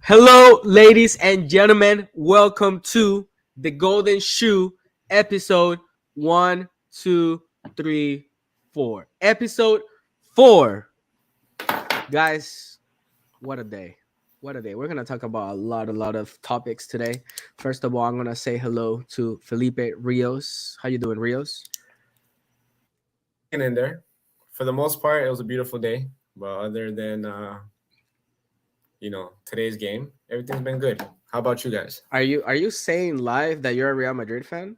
Hello, ladies and gentlemen. Welcome to the Golden Shoe episode 1, 2, 3, 4. Episode 4. Guys, what a day. What a day. We're going to talk about a lot of topics today. First of all, I'm going to say hello to Felipe Rios. How you doing, Rios? Hanging in there. For the most part, it was a beautiful day. But other than today's game, everything's been good. How about you guys? Are you saying live that you're a Real Madrid fan?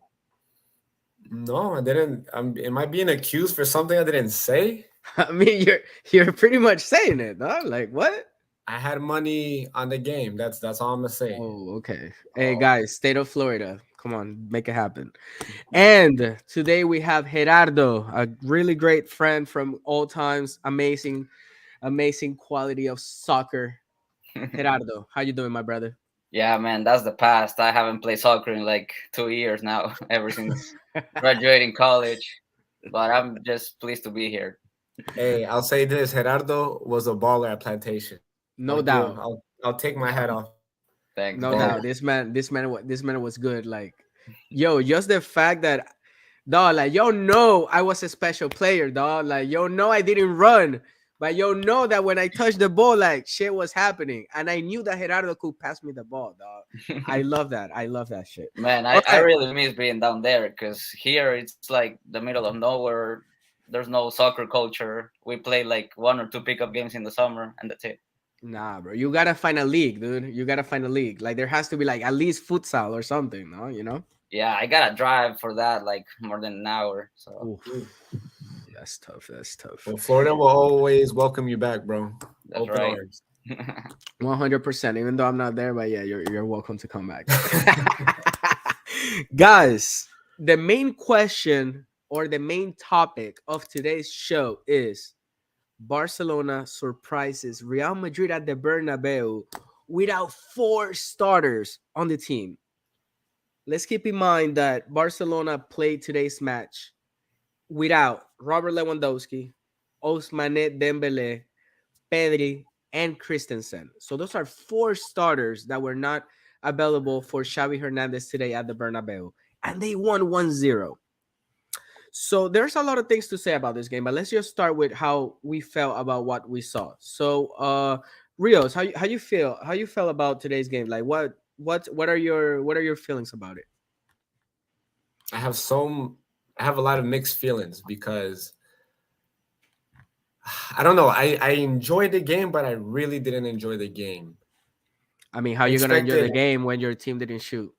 No, I didn't. Am I being accused for something I didn't say? I mean, you're pretty much saying it, huh? Like what? I had money on the game. That's all I'm gonna say. Oh, okay. Hey Oh, guys, state of Florida. Come on, make it happen. And today we have Gerardo, a really great friend from all times. Amazing quality of soccer. Gerardo, how you doing, my brother? Yeah, man, that's the past. I haven't played soccer in like 2 years now, ever since graduating college. But I'm just pleased to be here. hey, I'll say this: Gerardo was a baller at Plantation. No doubt. I'll take my hat off. Thanks, No thanks. doubt. This man was good. Like, yo, just the fact that dog, like yo know I was a special player, dog. Like yo know I didn't run, but yo know that when I touched the ball, like shit was happening, and I knew that Gerardo could pass me the ball, dog. I love that. I love that shit. Man, All I right. really miss being down there because here it's like the middle of nowhere. There's no soccer culture. We play like one or two pickup games in the summer, and that's it. Nah, bro. You gotta find a league, dude. You gotta find a league. Like there has to be like at least futsal or something, no? You know? Yeah, I gotta drive for that like more than an hour. So Oof. That's tough. That's tough. Well, Florida will always welcome you back, bro. that's Open right. arms. 100%. Even though I'm not there, but yeah, you're welcome to come back. Guys, the main question or the main topic of today's show is Barcelona surprises Real Madrid at the Bernabeu without four starters on the team. Let's keep in mind that Barcelona played today's match without Robert Lewandowski, Ousmane Dembele, Pedri, and Christensen. So those are four starters that were not available for Xavi Hernandez today at the Bernabeu. And they won 1-0. So there's a lot of things to say about this game, but let's just start with how we felt about what we saw. So Rios, how you feel? How you felt about today's game? Like what are your feelings about it? I have I have a lot of mixed feelings because I don't know. I enjoyed the game, but I really didn't enjoy the game. I mean, how I you gonna enjoy the expected game when your team didn't shoot?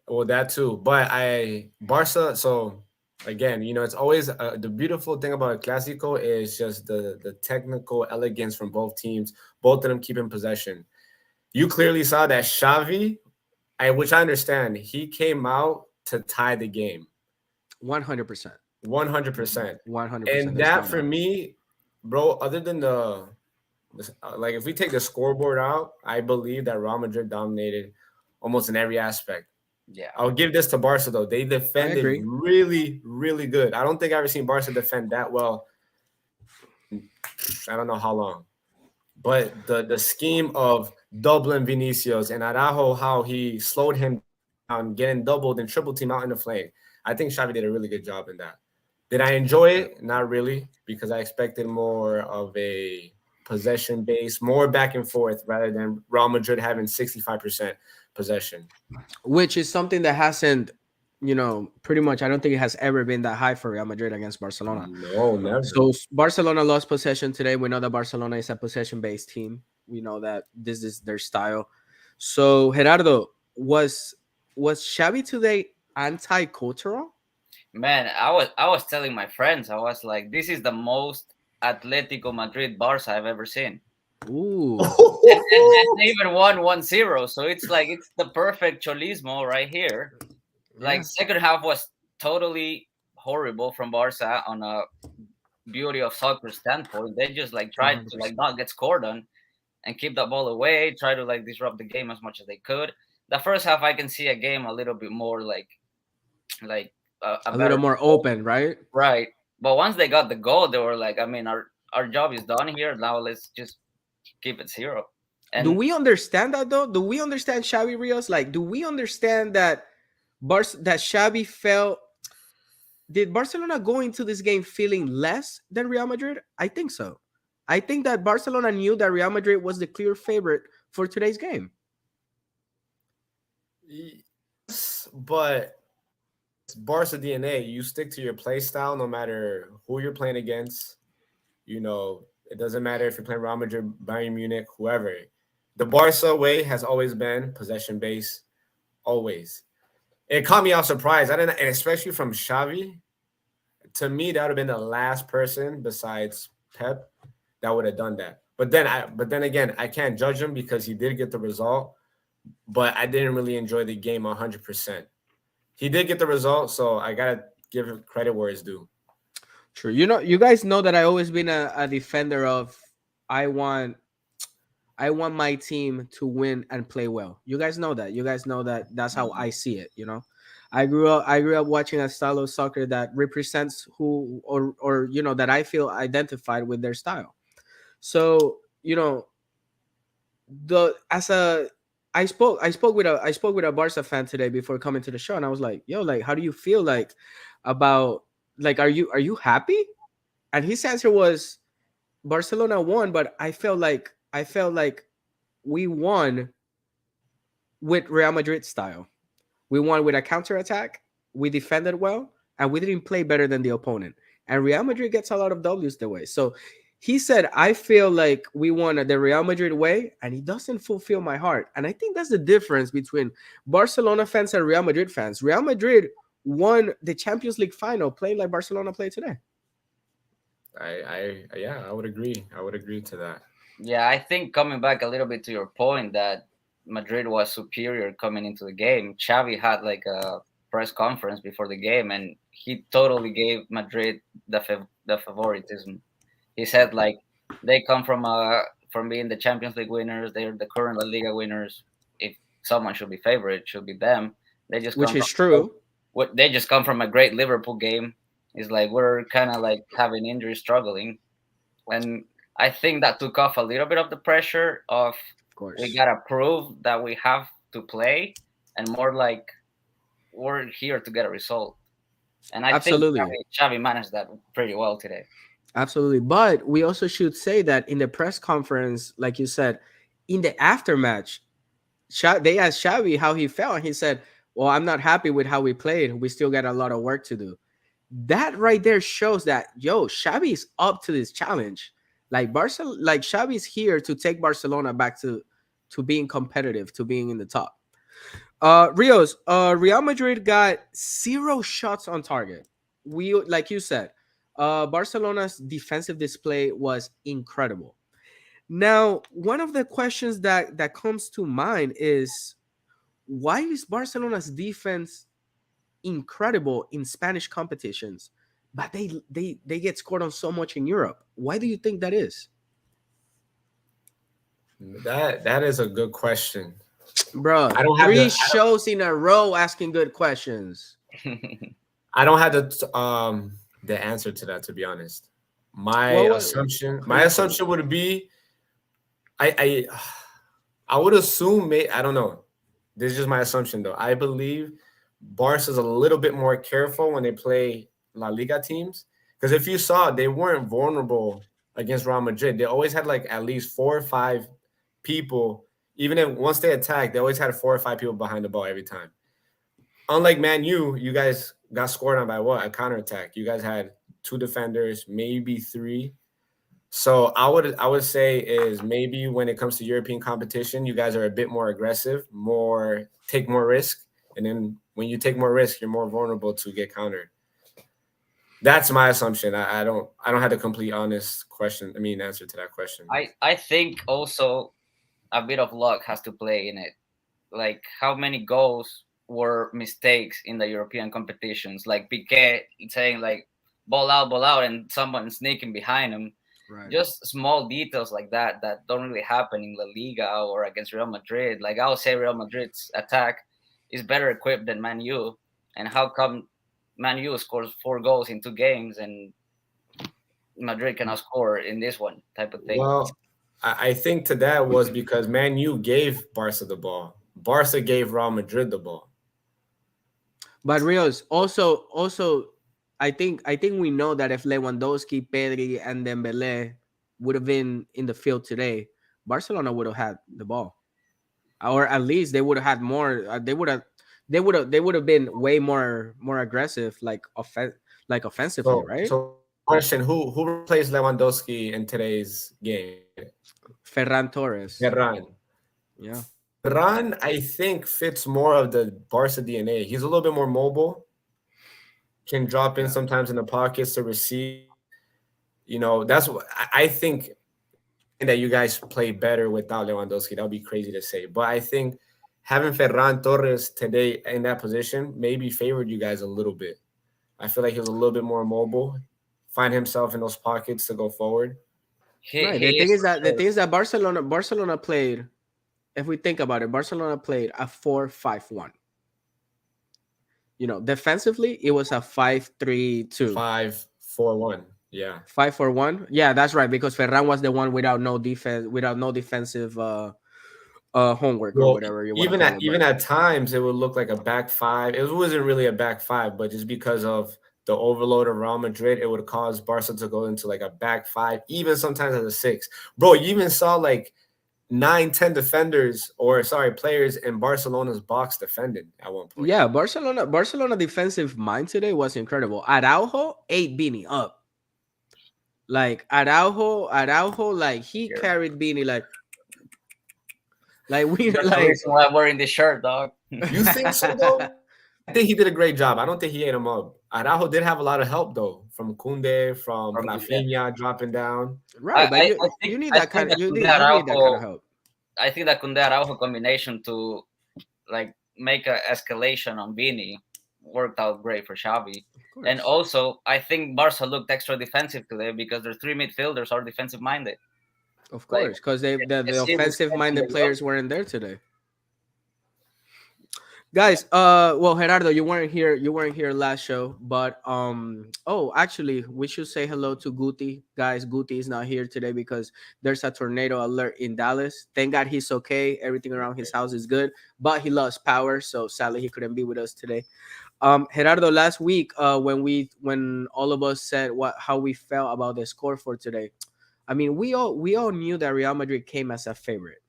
well that too, but I Barca. So again, it's always the beautiful thing about a Clásico is just the technical elegance from both teams. Both of them keeping possession. You clearly saw that Xavi, which I understand, he came out to tie the game, 100%. 100%. 100%. And There's that no for doubt. me, bro, other than like if we take the scoreboard out, I believe that Real Madrid dominated almost in every aspect. yeah, I'll give this to Barca though. They I defended agree. really, really good. I don't think I've ever seen Barca defend that well. I don't know how long. But the scheme of doubling Vinicius and Araujo, how he slowed him down, getting doubled and triple team out in the flank. I think Xavi did a really good job in that. Did I enjoy it? Not really, because I expected more of a possession base, more back and forth rather than Real Madrid having 65% possession. Which is something that hasn't, pretty much. I don't think it has ever been that high for Real Madrid against Barcelona. No, never. So Barcelona lost possession today. We know that Barcelona is a possession-based team. We know that this is their style. So Gerardo, was Xavi today anti-cultural? man, I was telling my friends, I was like, this is the most Atletico Madrid Barca I've ever seen. Ooh, And they even won 1-0. So it's like it's the perfect cholismo right here. Like yeah, second half was totally horrible from Barca on a beauty of soccer standpoint. They just like one tried hundred to like percent. not get scored on and keep the ball away, try to like disrupt the game as much as they could. The first half I can see a game a little bit more like a A little better more open, right? right. But once they got the goal, they were like, I mean, our job is done here. Now let's just keep it 0. Do And we understand that though? Do we understand Xavi Rios? Like, do we understand that that Xavi felt? Did Barcelona go into this game feeling less than Real Madrid? I think so. I think that Barcelona knew that Real Madrid was the clear favorite for today's game. Yes, but it's Barca DNA. You stick to your play style no matter who you're playing against. You know, it doesn't matter if you're playing Real Madrid, Bayern Munich, whoever. The Barca way has always been possession based, always. It caught me off surprise. I didn't, and especially from Xavi. To me, that would have been the last person besides Pep that would have done that. But then again, I can't judge him because he did get the result, but I didn't really enjoy the game 100%. He did get the result, so I gotta give him credit where it's due. True. You know, you guys know that I always been a defender of I want I want my team to win and play well. You guys know that. You guys know that that's how I see it, you know. I grew up watching a style of soccer that represents who or you know that I feel identified with their style. So, you know, the as a I spoke with a Barca fan today before coming to the show and I was like, "Yo, like how do you feel like about like are you happy?" And his answer was Barcelona won, but I felt like we won with Real Madrid style. We won with a counter attack. We defended well, and we didn't play better than the opponent. And Real Madrid gets a lot of W's the way. So he said, "I feel like we won the Real Madrid way, and it doesn't fulfill my heart." And I think that's the difference between Barcelona fans and Real Madrid fans. Real Madrid won the Champions League final playing like Barcelona played today. Yeah, I would agree. I would agree to that. yeah, I think coming back a little bit to your point that Madrid was superior coming into the game, Xavi had like a press conference before the game, and he totally gave Madrid the favoritism. He said like they come from being the Champions League winners, they're the current La Liga winners. If someone should be favorite, it should be them. They just Which come is from true. what they just come from a great Liverpool game. It's like we're kind of like having injuries, struggling, and I think that took off a little bit of the pressure of Of we course. gotta prove that we have to play, and more like we're here to get a result. And I think Absolutely. Xavi managed that pretty well today. Absolutely. But we also should say that in the press conference, like you said, in the aftermatch, they asked Xavi how he felt, and he said, "Well, I'm not happy with how we played. We still got a lot of work to do." That right there shows that Xavi is up to this challenge. Like Xavi's here to take Barcelona back to being competitive, to being in the top. Rios, Real Madrid got 0 shots on target. We like you said, Barcelona's defensive display was incredible. Now, one of the questions that comes to mind is why is Barcelona's defense incredible in Spanish competitions, but they get scored on so much in Europe? Why do you think that is? That is a good question. Bro, I don't have three the shows in a row asking good questions. I don't have the answer to that, to be honest. How My you feel? assumption would be I I would assume I don't know. This is just my assumption though. I believe Barca's a little bit more careful when they play La Liga teams because if you saw, they weren't vulnerable against Real Madrid. They always had like at least 4 or 5 people. Even if once they attacked, they always had 4 or 5 people behind the ball every time. Unlike Man U, you guys got scored on by what? A counterattack. You guys had 2 defenders, maybe 3. So I would say is maybe when it comes to European competition, you guys are a bit more aggressive, more take more risk, and then when you take more risk, you're more vulnerable to get countered. That's my assumption. I don't have the complete honest question. I mean answer to that question. I think also a bit of luck has to play in it. Like how many goals were mistakes in the European competitions? Like Piqué saying like ball out, and someone sneaking behind him. Right. Just small details like that don't really happen in La Liga or against Real Madrid. Like I would say Real Madrid's attack is better equipped than Man U. And how come Man U scores 4 goals in 2 games and Madrid cannot score in this one type of thing? Well, I think to that was because Man U gave Barca the ball. Barca gave Real Madrid the ball. But Rios also I think we know that if Lewandowski, Pedri, and Dembele would have been in the field today, Barcelona would have had the ball, or at least they would have had more. They would have been way more aggressive, like offensively, right? So question: Who replaced Lewandowski in today's game? Ferran Torres, Ferran. yeah, Ferran, I think fits more of the Barca DNA. He's a little bit more mobile, can drop in yeah. sometimes in the pockets to receive. That's what I think. Saying that you guys play better without Lewandowski, that would be crazy to say. But I think having Ferran Torres today in that position maybe favored you guys a little bit. I feel like he was a little bit more mobile, find himself in those pockets to go forward. Right. He is for The sure. thing is that Barcelona played. If we think about it, Barcelona played a 4-5-1. Defensively, it was a 5-3-2. 5-4-1. Yeah. 5-4-1. Yeah, that's right. Because Ferran was the one without no defense, without no defensive homework or Well, whatever you want to even call at it. even But at times it would look like a back five. It wasn't really a back five, but just because of the overload of Real Madrid, it would cause Barca to go into like a back five, even sometimes as a six. Bro, you even saw like 9, 10 defenders, or sorry, players in Barcelona's box defended at one point. yeah, Barcelona defensive mind today was incredible. Araujo ate Beanie up. Like Araujo, like he You're, carried Beanie like we you're the like reason why I'm wearing this shirt, dog. You think so though? I think he did a great job. I don't think he ate him up. Araujo did have a lot of help though, from Kunde, from From the Rafinha dropping down. right, but you I you think need I that think kind of that you Kunde need you need that kind of Araujo help. I think that Kunde Araujo combination to like make a escalation on Vini worked out great for Xavi. Of And course. also, I think Barca looked extra defensive today because their three midfielders are defensive minded. Of Like course, because the see this offensive in minded the players weren't there today. Guys, well, Gerardo, you weren't here last show, but oh, actually, we should say hello to Guti. Guys, Guti is not here today because there's a tornado alert in Dallas. Thank God he's okay. Everything around his house is good, but he lost power, so sadly he couldn't be with us today. Gerardo, last week, when all of us said how we felt about the score for today, I mean, we all knew that Real Madrid came as a favorite.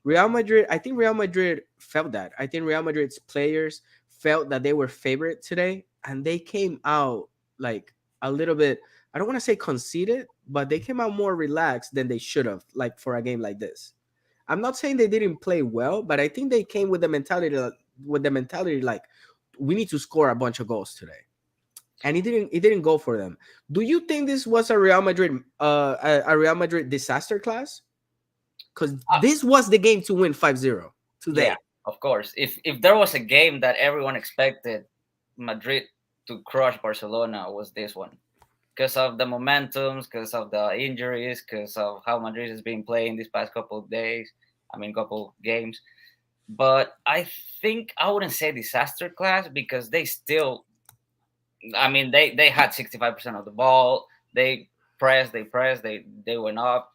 I think Real Madrid felt that. I think Real Madrid's players felt that they were favorite today, and they came out like a little bit. I don't want to say conceited, but they came out more relaxed than they should have, like for a game like this. I'm not saying they didn't play well, but I think they came with the mentality like we need to score a bunch of goals today, and it didn't go for them. Do you think this was a Real Madrid disaster class? Because Uh, this was the game to win 5-0 yeah, today. of course. If there was a game that everyone expected Madrid to crush Barcelona, was this one because of the momentums, because of the injuries, because of how Madrid has been playing these past couple of days. I mean, couple games. But I think I wouldn't say disaster class because they still. I mean, they had 65% of the ball. They pressed, they went up.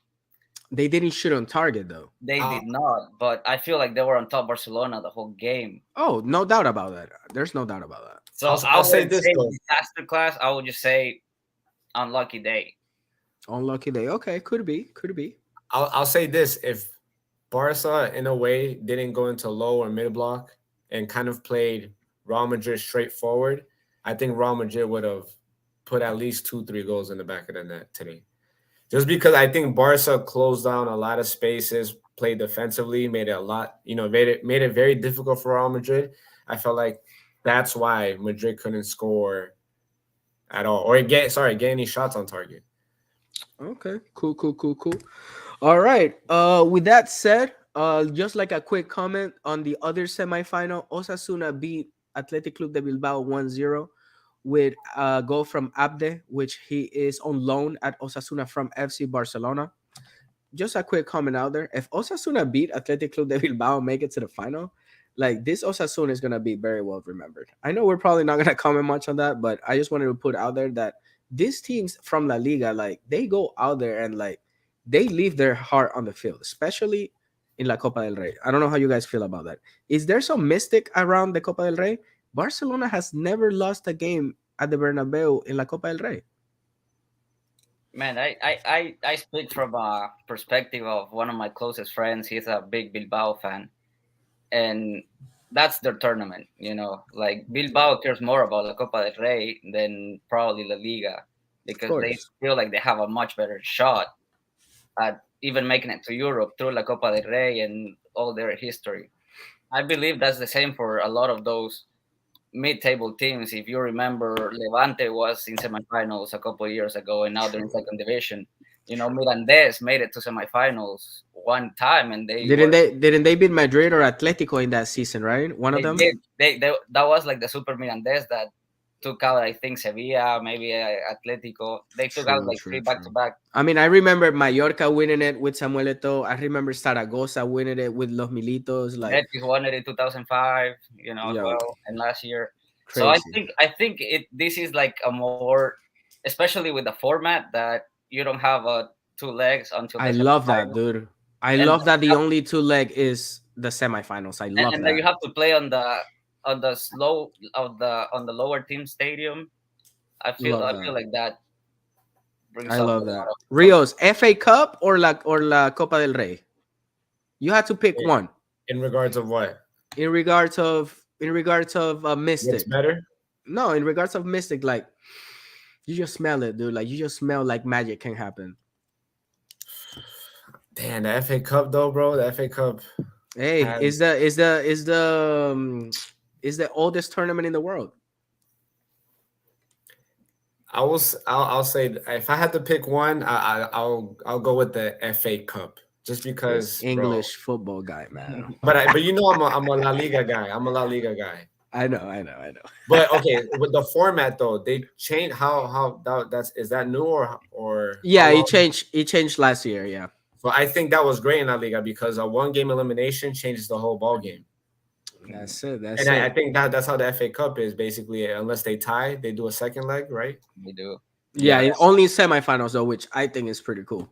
They didn't shoot on target though. They I'll, did not, but I feel like they were on top of Barcelona the whole game. Oh, no doubt about that. There's no doubt about that. So I'll, I I'll say wouldn't this say though. disaster class. I would just say unlucky day. Unlucky day. Okay, could be. Could be. I'll say this: if Barca, in a way, didn't go into low or mid block and kind of played Real Madrid straightforward, I think Real Madrid would have put at least 2, 3 goals in the back of the net today. Just because I think Barca closed down a lot of spaces, played defensively, made it a lot, made it very difficult for Real Madrid. I felt like that's why Madrid couldn't score at all, or get any shots on target. Okay. Cool. Cool. Cool. Cool. All right. With that said, just like a quick comment on the other semifinal, Osasuna beat Athletic Club de Bilbao 1-0 with a goal from Abde, which he is on loan at Osasuna from FC Barcelona. Just a quick comment out there. If Osasuna beat Athletic Club de Bilbao and make it to the final, like this Osasuna is gonna be very well remembered. I know we're probably not gonna comment much on that, but I just wanted to put out there that these teams from La Liga, like they go out there and like they leave their heart on the field, especially in La Copa del Rey. I don't know how you guys feel about that. Is there some mystic around the Copa del Rey? Barcelona has never lost a game at the Bernabeu in La Copa del Rey. Man, I speak from a perspective of one of my closest friends. He's a big Bilbao fan, and that's their tournament. Like Bilbao cares more about La Copa del Rey than probably La Liga, Of because they course. feel like they have a much better shot at even making it to Europe through La Copa del Rey and all their history. I believe that's the same for a lot of those mid-table teams. If you remember, Levante was in semifinals a couple of years ago, and now they're in second division. Mirandés made it to semifinals one time, and they Didn't were they didn't they beat Madrid or Atletico in that season, right? One of they them? did they that was like the Super Mirandés that took out, I think, Sevilla, maybe Atletico. They took out True, like true, three back to true. back. I mean, I remember Mallorca winning it with Samuel Eto'o. I remember Zaragoza winning it with Los Militos. Like, Betis won it in 2005, as yo, well, and last year. So I crazy. think I think it this is like a more, especially with the format that you don't have two legs until the I love that, semifinals, dude. I and love that the only two leg is the semifinals. I love and then you that. have to play on the lower team stadium. Love I that. feel like that brings I up a love lot that. of Rios, FA Cup or la Copa del Rey? You had to pick one In regards of what? in regards of What's Mystic. better? No, in regards of Mystic, like you just smell it, dude. Like you just smell like magic can happen. Damn, the FA Cup though, bro. The FA Cup Hey, has. is the oldest tournament in the world. I'll say if I had to pick one, I'll go with the FA Cup just This because, bro. English football guy, man. But I'm a La Liga guy. I'm a La Liga guy. I know, I know, I know. But okay, with the format though, they changed that's is that new or how Yeah, he long? changed. He changed last year. Yeah, So I think that was great in La Liga because a one game elimination changes the whole ball game. that's it. That's And I it. think that's how the FA Cup is basically. Unless they tie, they do a second leg, right? we do. Yeah, Yeah, only semifinals though, which I think is pretty cool.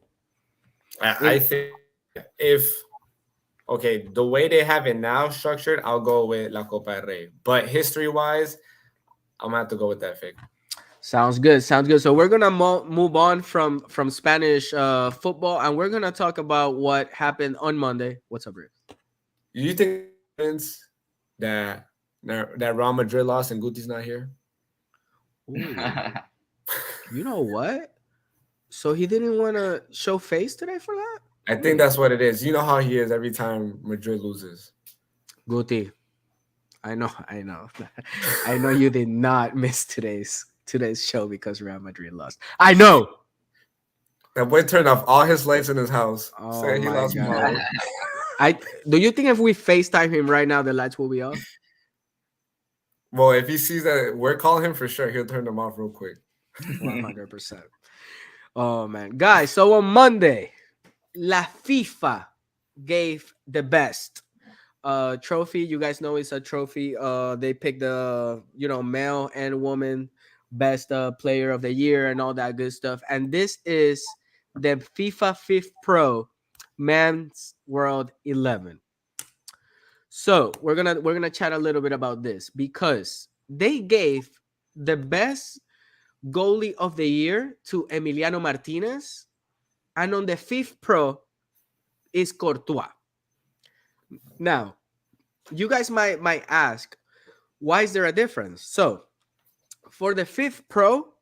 I think if okay, the way they have it now structured, I'll go with La Copa del Rey. But history wise, I'm gonna have to go with that FA. Sounds good. Sounds good. So we're gonna move on from Spanish football, and we're gonna talk about what happened on Monday. What's up, Rick? Do you think that that Real Madrid lost and Guti's not here? Ooh, you know what? So he didn't want to show face today for that. I think that's what it is. You know how he is every time Madrid loses. Guti, I know, I know, I know you did not miss today's show because Real Madrid lost. I know. That boy turned off all his lights in his house. Oh Saying he my lost god. tomorrow. I do you think if we FaceTime him right now, the lights will be off? Well, if he sees that we're calling him for sure, he'll turn them off real quick. 100%. Oh man, guys. So on Monday, La FIFA gave the best trophy. You guys know it's a trophy. They picked the male and woman best player of the year and all that good stuff. And this is the FIFA Fifth Pro Men's World 11. So we're gonna chat a little bit about this because they gave the best goalie of the year to Emiliano Martinez, and on the Fifth Pro is Courtois. Now, you guys might ask, why is there a difference? So, for the Fifth Pro,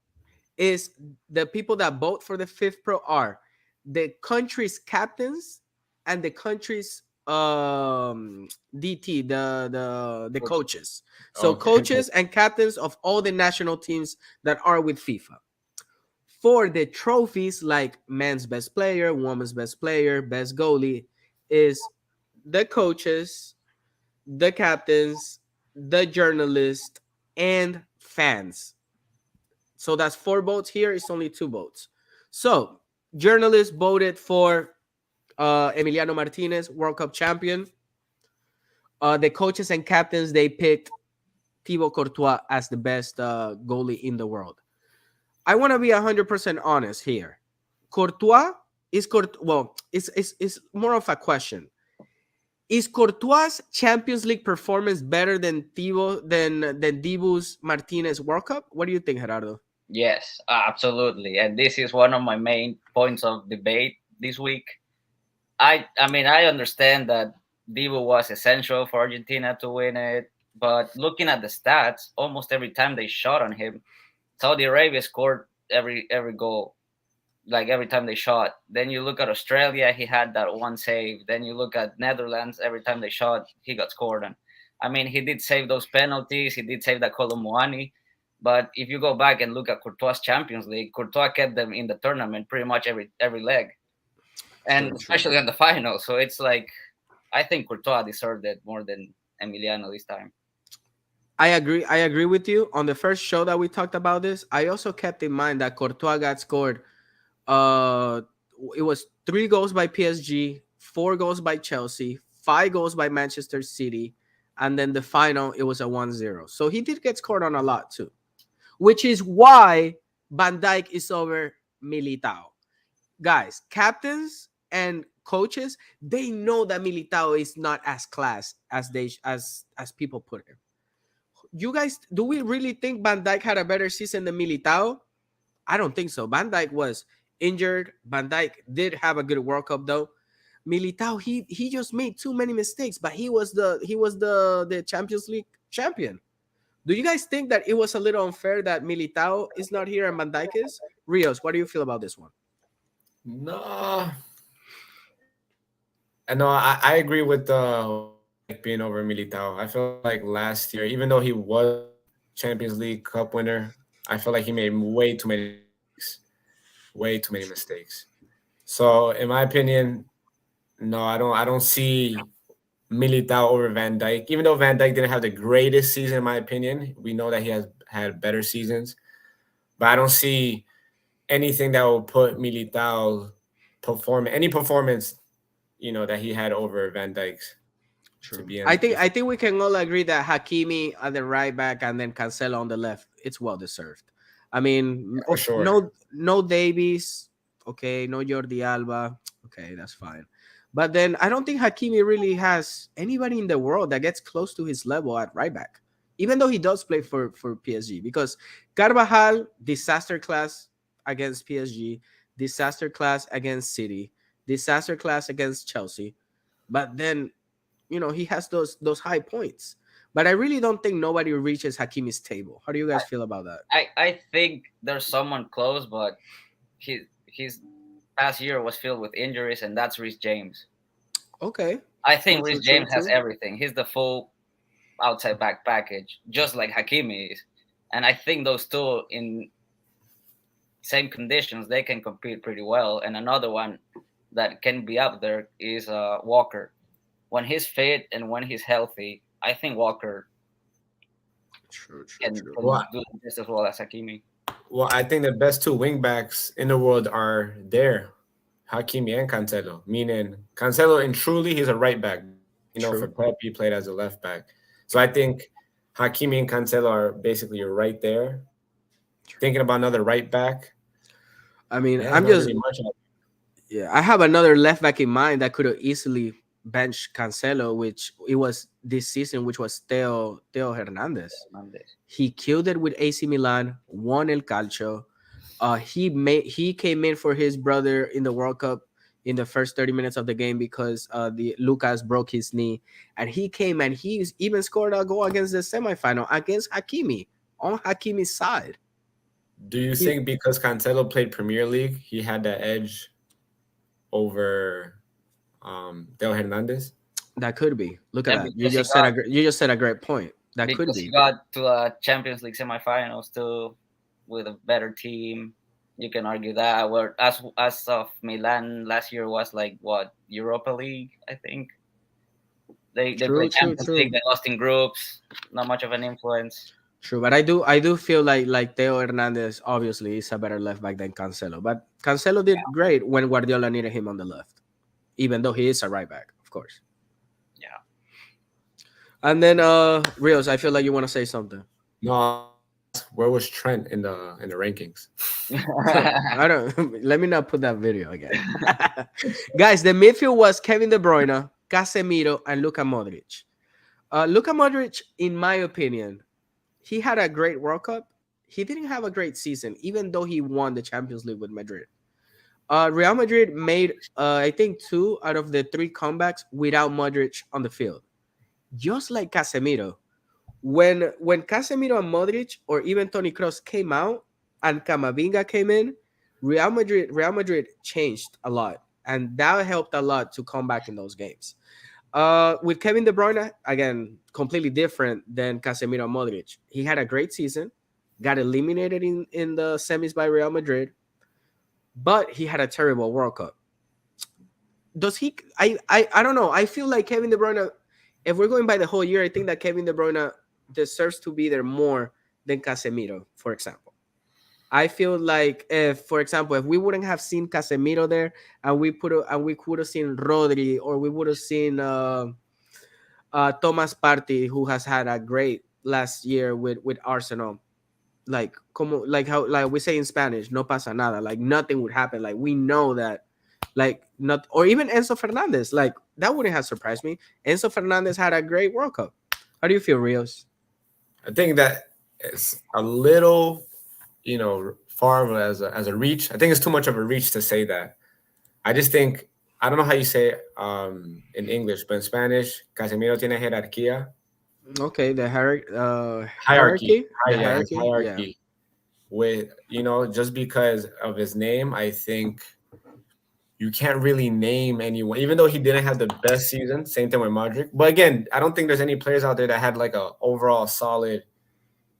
is the people that vote for the Fifth Pro are the country's captains and the country's DT, the coaches. So Okay. coaches and captains of all the national teams that are with FIFA. For the trophies like men's best player, women's best player, best goalie, is the coaches, the captains, the journalists, and fans. So that's 4 votes here. It's only 2 votes. So journalists voted for Emiliano Martinez, World Cup champion. The coaches and captains, they picked Thibaut Courtois as the best goalie in the world. I want to be 100% honest here. Courtois It's more of a question. Is Courtois' Champions League performance better than Dibu's Martinez World Cup? What do you think, Gerardo? Yes, absolutely. And this is one of my main points of debate this week. I mean, I understand that Dibu was essential for Argentina to win it, but looking at the stats, almost every time they shot on him, Saudi Arabia scored every goal, like every time they shot. Then you look at Australia, he had that one save. Then you look at Netherlands, every time they shot, he got scored on. I mean, he did save those penalties. He did save that Colomuani. But if you go back and look at Courtois' Champions League, Courtois kept them in the tournament pretty much every leg, and True, true. especially on the final. So it's like I think Courtois deserved it more than Emiliano this time. I agree. I agree with you. On the first show that we talked about this, I also kept in mind that Courtois got scored. Uh, it was 3 goals by PSG, 4 goals by Chelsea, 5 goals by Manchester City, and then the final it was a 1-0. So he did get scored on a lot too, which is why Van Dijk is over Militao. Guys, captains and coaches, they know that Militao is not as class as as people put him. You guys, do we really think Van Dijk had a better season than Militao? I don't think so. Van Dijk was injured. Van Dijk did have a good World Cup though. Militao, he just made too many mistakes, but he was the Champions League champion. Do you guys think that it was a little unfair that Militao is not here and Van Dijk is? Rios, what do you feel about this one? No, and no, I agree with Van Dijk being over Militao. I feel like last year, even though he was Champions League Cup winner, I feel like he made way too many mistakes. Way too many mistakes. So, in my opinion, no, I don't see Militao over Van Dijk. Even though Van Dijk didn't have the greatest season, in my opinion, we know that he has had better seasons. But I don't see anything that will put Militao any performance, that he had over Van Dijk's to True. be I in. think I think we can all agree that Hakimi at the right back and then Cancelo on the left, it's well deserved. I mean, For sure. no Davies, okay, no Jordi Alba, okay, that's fine. But then I don't think Hakimi really has anybody in the world that gets close to his level at right back, even though he does play for PSG. Because Carvajal disaster class against PSG, disaster class against City, disaster class against Chelsea. But then he has those high points. But I really don't think nobody reaches Hakimi's table. How do you guys feel about that? I think there's someone close, but his past year was filled with injuries, and that's Reece James. Okay. I True, think true, Reece true, James has true. everything. He's the full outside back package, just like Hakimi is. And I think those two in same conditions they can compete pretty well. And another one that can be up there is Walker. When he's fit and when he's healthy, I think Walker True, true, true. can Well, do just as well as Hakimi. well, I think the best two wing backs in the world are there, Hakimi and Cancelo. Meaning Cancelo, and truly, he's a right back. For True. Pep, he played as a left back. So I think Hakimi and Cancelo are basically right there. Thinking about another right back, I mean, there's I'm not just really much. yeah. I have another left back in mind that could have easily benched Cancelo, which it was this season, which was Theo Hernandez. Hernandez. He killed it with AC Milan, won El Calcio. He came in for his brother in the World Cup in the first 30 minutes of the game because the Lucas broke his knee, and he came and even scored a goal against the semifinal against Hakimi on Hakimi's side. Do you He think because Cancelo played Premier League, he had that edge over Del Hernandez? That could be. Look at And that. You just said a great point. That could because he be. got to a Champions League semifinals too with a better team. You can argue that. Where as of Milan last year was like what Europa League, I think. They True, played true, Champions League. true. They lost in groups. Not much of an influence. True, but I do feel like Theo Hernandez obviously is a better left back than Cancelo. But Cancelo did great when Guardiola needed him on the left, even though he is a right back, of course. Yeah. And then Rios, I feel like you want to say something. No, where was Trent in the rankings? I don't. Let me not put that video again, guys. The midfield was Kevin De Bruyne, Casemiro, and Luka Modric. Luka Modric, in my opinion, he had a great World Cup. He didn't have a great season, even though he won the Champions League with Madrid. Real Madrid made, I think, 2 out of the 3 comebacks without Modric on the field, just like Casemiro. When Casemiro and Modric or even Toni Kroos came out and Camavinga came in, Real Madrid changed a lot, and that helped a lot to come back in those games. With Kevin De Bruyne, again, completely different than Casemiro and Modric. He had a great season, got eliminated in the semis by Real Madrid, but he had a terrible World Cup. Does he? I don't know. I feel like Kevin De Bruyne. If we're going by the whole year, I think that Kevin De Bruyne deserves to be there more than Casemiro, for example. I feel like if, for example, if we wouldn't have seen Casemiro there, and we could have seen Rodri, or we would have seen Thomas Partey, who has had a great last year with Arsenal. Like how, like we say in Spanish, no pasa nada. Like nothing would happen. Like we know that, like not, or even Enzo Fernandez. Like that wouldn't have surprised me. Enzo Fernandez had a great World Cup. How do you feel, Rios? I think that it's a little, far as a reach. I think it's too much of a reach to say that. I just think I don't know how you say it, in English, but in Spanish, Casemiro tiene jerarquía, Okay, the hierarchy. hierarchy, Hi, the yeah, his hierarchy. Yeah, hierarchy. With just because of his name, I think you can't really name anyone, even though he didn't have the best season. Same thing with Modric. But again, I don't think there's any players out there that had like a overall solid,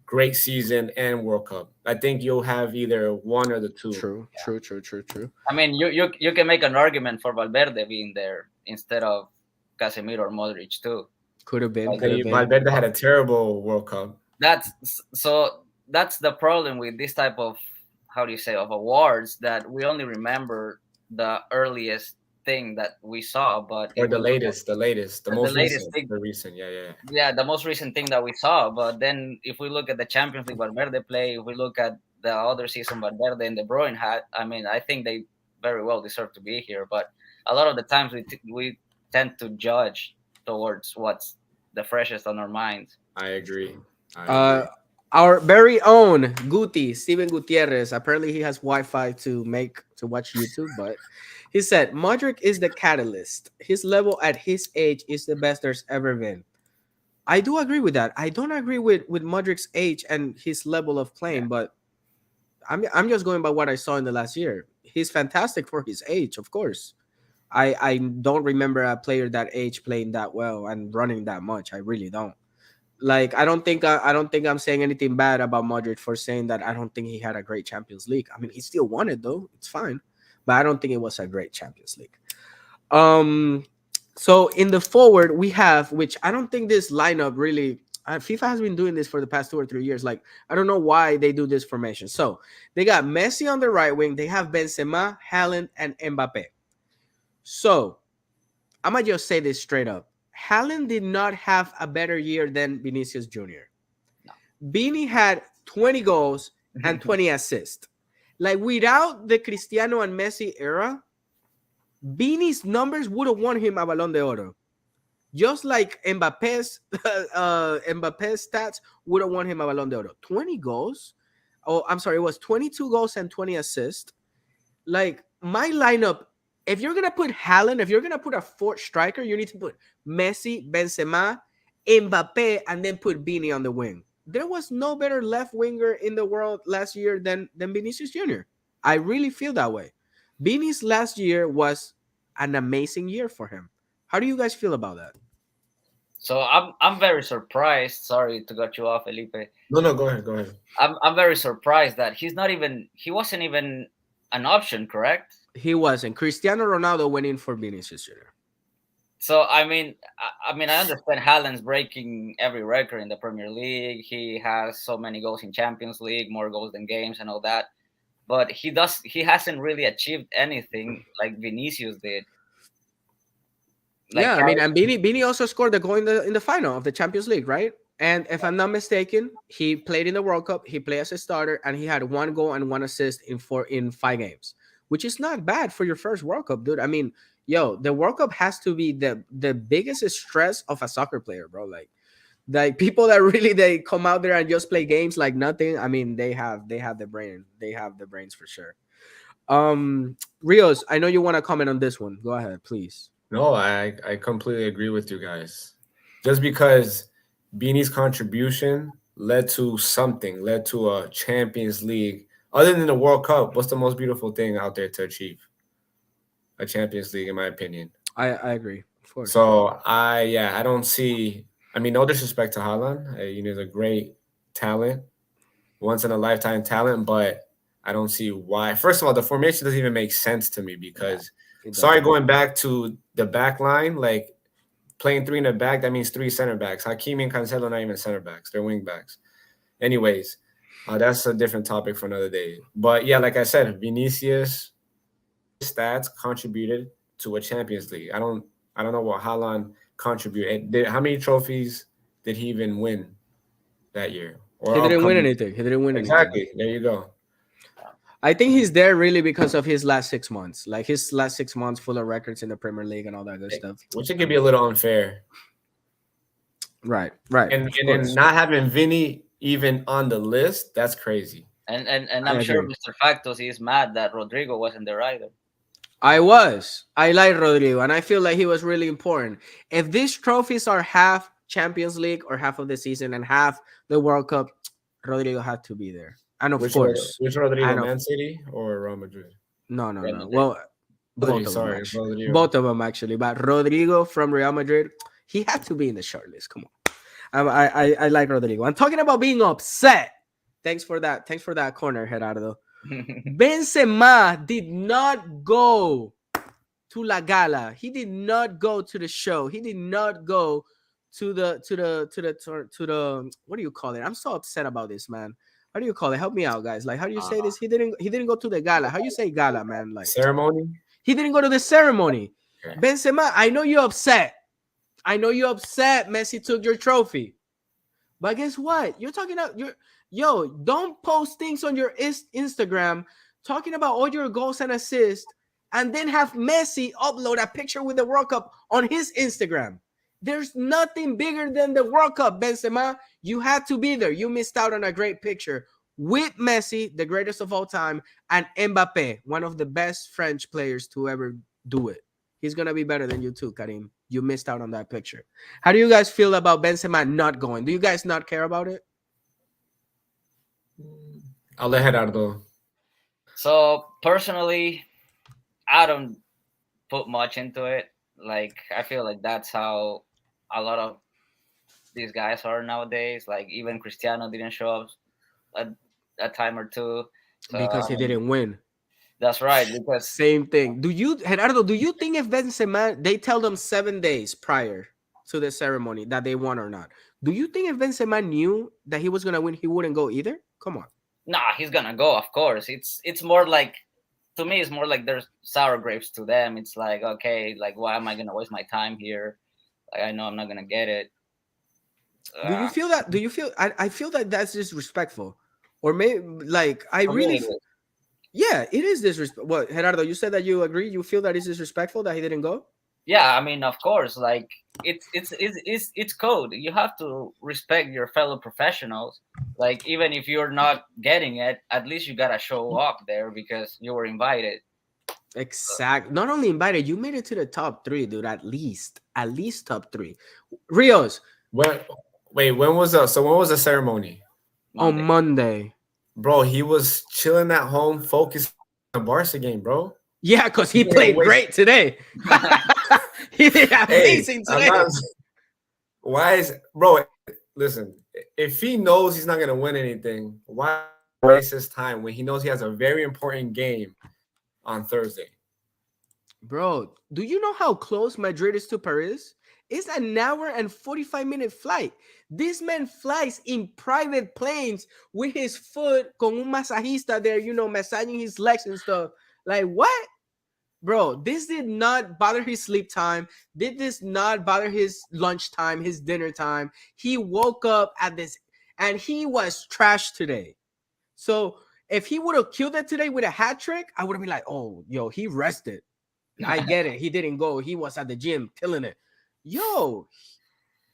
great season and World Cup. I think you'll have either one or the two. true, true, true, true, true. I mean, you can make an argument for Valverde being there instead of Casemiro or Modric too. Could have been, Like, could have been. Valverde had a terrible World Cup. that's that's the problem with this type of, how do you say, of awards, that we only remember the earliest thing that we saw. But Or if the we look latest, the at the most latest recent, thing, the recent, yeah, yeah. yeah, the most recent thing that we saw. But then if we look at the Champions League Valverde play, if we look at the other season Valverde and De Bruyne had, I mean, I think they very well deserve to be here. But a lot of the times we tend to judge towards what's the freshest on our minds. I agree. I Uh, agree. our very own Steven Gutierrez. Apparently, he has Wi-Fi to watch YouTube, but he said Modric is the catalyst. His level at his age is the best there's ever been. I do agree with that. I don't agree with Modric's age and his level of playing, but I'm just going by what I saw in the last year. He's fantastic for his age, of course. I don't remember a player that age playing that well and running that much. I really don't. Like I don't think I'm saying anything bad about Modric for saying that I don't think he had a great Champions League. I mean, he still won it though. It's fine, but I don't think it was a great Champions League. Um, so in the forward we have, which I don't think this lineup really. FIFA has been doing this for the past 2 or 3 years. Like I don't know why they do this formation. So they got Messi on the right wing. They have Benzema, Haaland, and Mbappe. So I'm gonna just say this straight up. Haaland did not have a better year than Vinicius Jr. No. Beanie had 20 goals and 20 assists. Like without the Cristiano and Messi era, Beanie's numbers would have won him a Balón de Oro. Just like Mbappe's stats would have won him a Balón de Oro. 20 goals. Oh, I'm sorry, it was 22 goals and 20 assists. Like my lineup, if you're gonna put Haaland, if you're gonna put a fourth striker, you need to put Messi, Benzema, Mbappe, and then put Beanie on the wing. There was no better left winger in the world last year than Vinicius Jr. I really feel that way. Beanie's last year was an amazing year for him. How do you guys feel about that? So I'm very surprised. Sorry to cut you off, Felipe. No, no, go ahead, go ahead. I'm very surprised that he wasn't even an option, correct? He wasn't. Cristiano Ronaldo went in for Vinicius Jr. So I understand Haaland's breaking every record in the Premier League. He has so many goals in Champions League, more goals than games, and all that. But he hasn't really achieved anything like Vinicius did. Like Yeah, I mean, and Beanie also scored the goal in the final of the Champions League, right? And if I'm not mistaken, he played in the World Cup. He played as a starter, and he had 1 goal and 1 assist in 5 games, which is not bad for your first World Cup, dude. I mean, yo, the World Cup has to be the biggest stress of a soccer player, bro. Like people that really they come out there and just play games like nothing. I mean, they have the brains for sure. Rios, I know you want to comment on this one. Go ahead, please. No, I completely agree with you guys. Just because Beanie's contribution led to something, led to a Champions League. Other than the World Cup, what's the most beautiful thing out there to achieve? A Champions League, in my opinion. I agree, of course. So I don't see. I mean, no disrespect to Haaland. He's a great talent, once in a lifetime talent, but I don't see why. First of all, the formation doesn't even make sense to me Yeah, because it sorry, doesn't. going back to the back line, like playing three in the back, that means three center backs. Hakimi and Cancelo not even center backs; they're wing backs. Anyways, that's a different topic for another day. But yeah, like I said, Vinicius stats contributed to a Champions League. I don't know what Haaland contributed. How many trophies did he even win that year or He didn't win upcoming? anything. He didn't win anything. Exactly. There you go. I think he's there really because of his last 6 months, like his last 6 months full of records in the Premier League and all that good stuff. Which it could be a little unfair. Right, And of and then course. not having Vinny even on the list, that's crazy. And I I'm sure agree. Mr. Factos is mad that Rodrigo wasn't there either. I like Rodrigo, and I feel like he was really important. If these trophies are half Champions League or half of the season and half the World Cup, Rodrigo had to be there. And of Which course, which Rodrigo, and of Man City or Real Madrid? no, no, Real no. Madrid. Well, Rodrigo, both of them sorry, actually. Rodrigo. Both of them actually. But Rodrigo from Real Madrid, he had to be in the short list. Come on. I like Rodrigo. I'm talking about being upset. Thanks for that. Thanks for that corner, Gerardo. Benzema did not go to La Gala. He did not go to the show. He did not go to the what do you call it? I'm so upset about this, man. How do you call it? Help me out, guys. Like, how do you say this? He didn't go to the gala. How you say gala, man? Like, Ceremony? he didn't go to the ceremony. Okay. Benzema, I know you're upset. I know you're upset. Messi took your trophy. But guess what? You're talking about don't post things on your Instagram talking about all your goals and assists and then have Messi upload a picture with the World Cup on his Instagram. There's nothing bigger than the World Cup, Benzema. You had to be there. You missed out on a great picture with Messi, the greatest of all time, and Mbappe, one of the best French players to ever do it. He's going to be better than you too, Karim. You missed out on that picture. How do you guys feel about Benzema not going? Do you guys not care about it? I'll let Gerardo. So personally, I don't put much into it. Like I feel like that's how a lot of these guys are nowadays. Like even Cristiano didn't show up a, a time or two. So Because I he mean, didn't win. that's right. Because Same thing. Gerardo, do you think if Benzema, they tell them 7 days prior to the ceremony that they won or not? Do you think if Benzema knew that he was going to win, he wouldn't go either? Come on. nah, he's gonna go. Of course, it's more like to me, it's more like there's sour grapes to them. It's like okay, like why am I gonna waste my time here? Like I know I'm not gonna get it. Do you feel that? Do you feel? I feel that that's disrespectful. Or maybe, like, I For me, really, it is. yeah, it is disrespectful. What, Gerardo, you said that you agree? You feel that it's disrespectful that he didn't go? Yeah, I mean, of course, like it's code. You have to respect your fellow professionals. Like even if you're not getting it, at least you gotta show up there because you were invited. Exact. Not only invited, you made it to the top three, dude. At least top three. Rios When wait, when was the ceremony? on Monday. Monday. Bro, he was chilling at home, focused on the Barca game, bro. Yeah, because he He didn't played waste. great today. He did Hey, amazing I'm today. not. Why is bro? Listen, if he knows he's not gonna win anything, why waste his time when he knows he has a very important game on Thursday? Bro, do you know how close Madrid is to Paris? It's an hour and 45-minute flight. This man flies in private planes with his foot con un masajista there, massaging his legs and stuff. Like, what? Bro, this did not bother his sleep time. Did this not bother his lunch time, his dinner time? He woke up at this and he was trash today. So if he would have killed it today with a hat trick, I would have been like, oh, yo, he rested. I get it. He didn't go. He was at the gym killing it. Yo,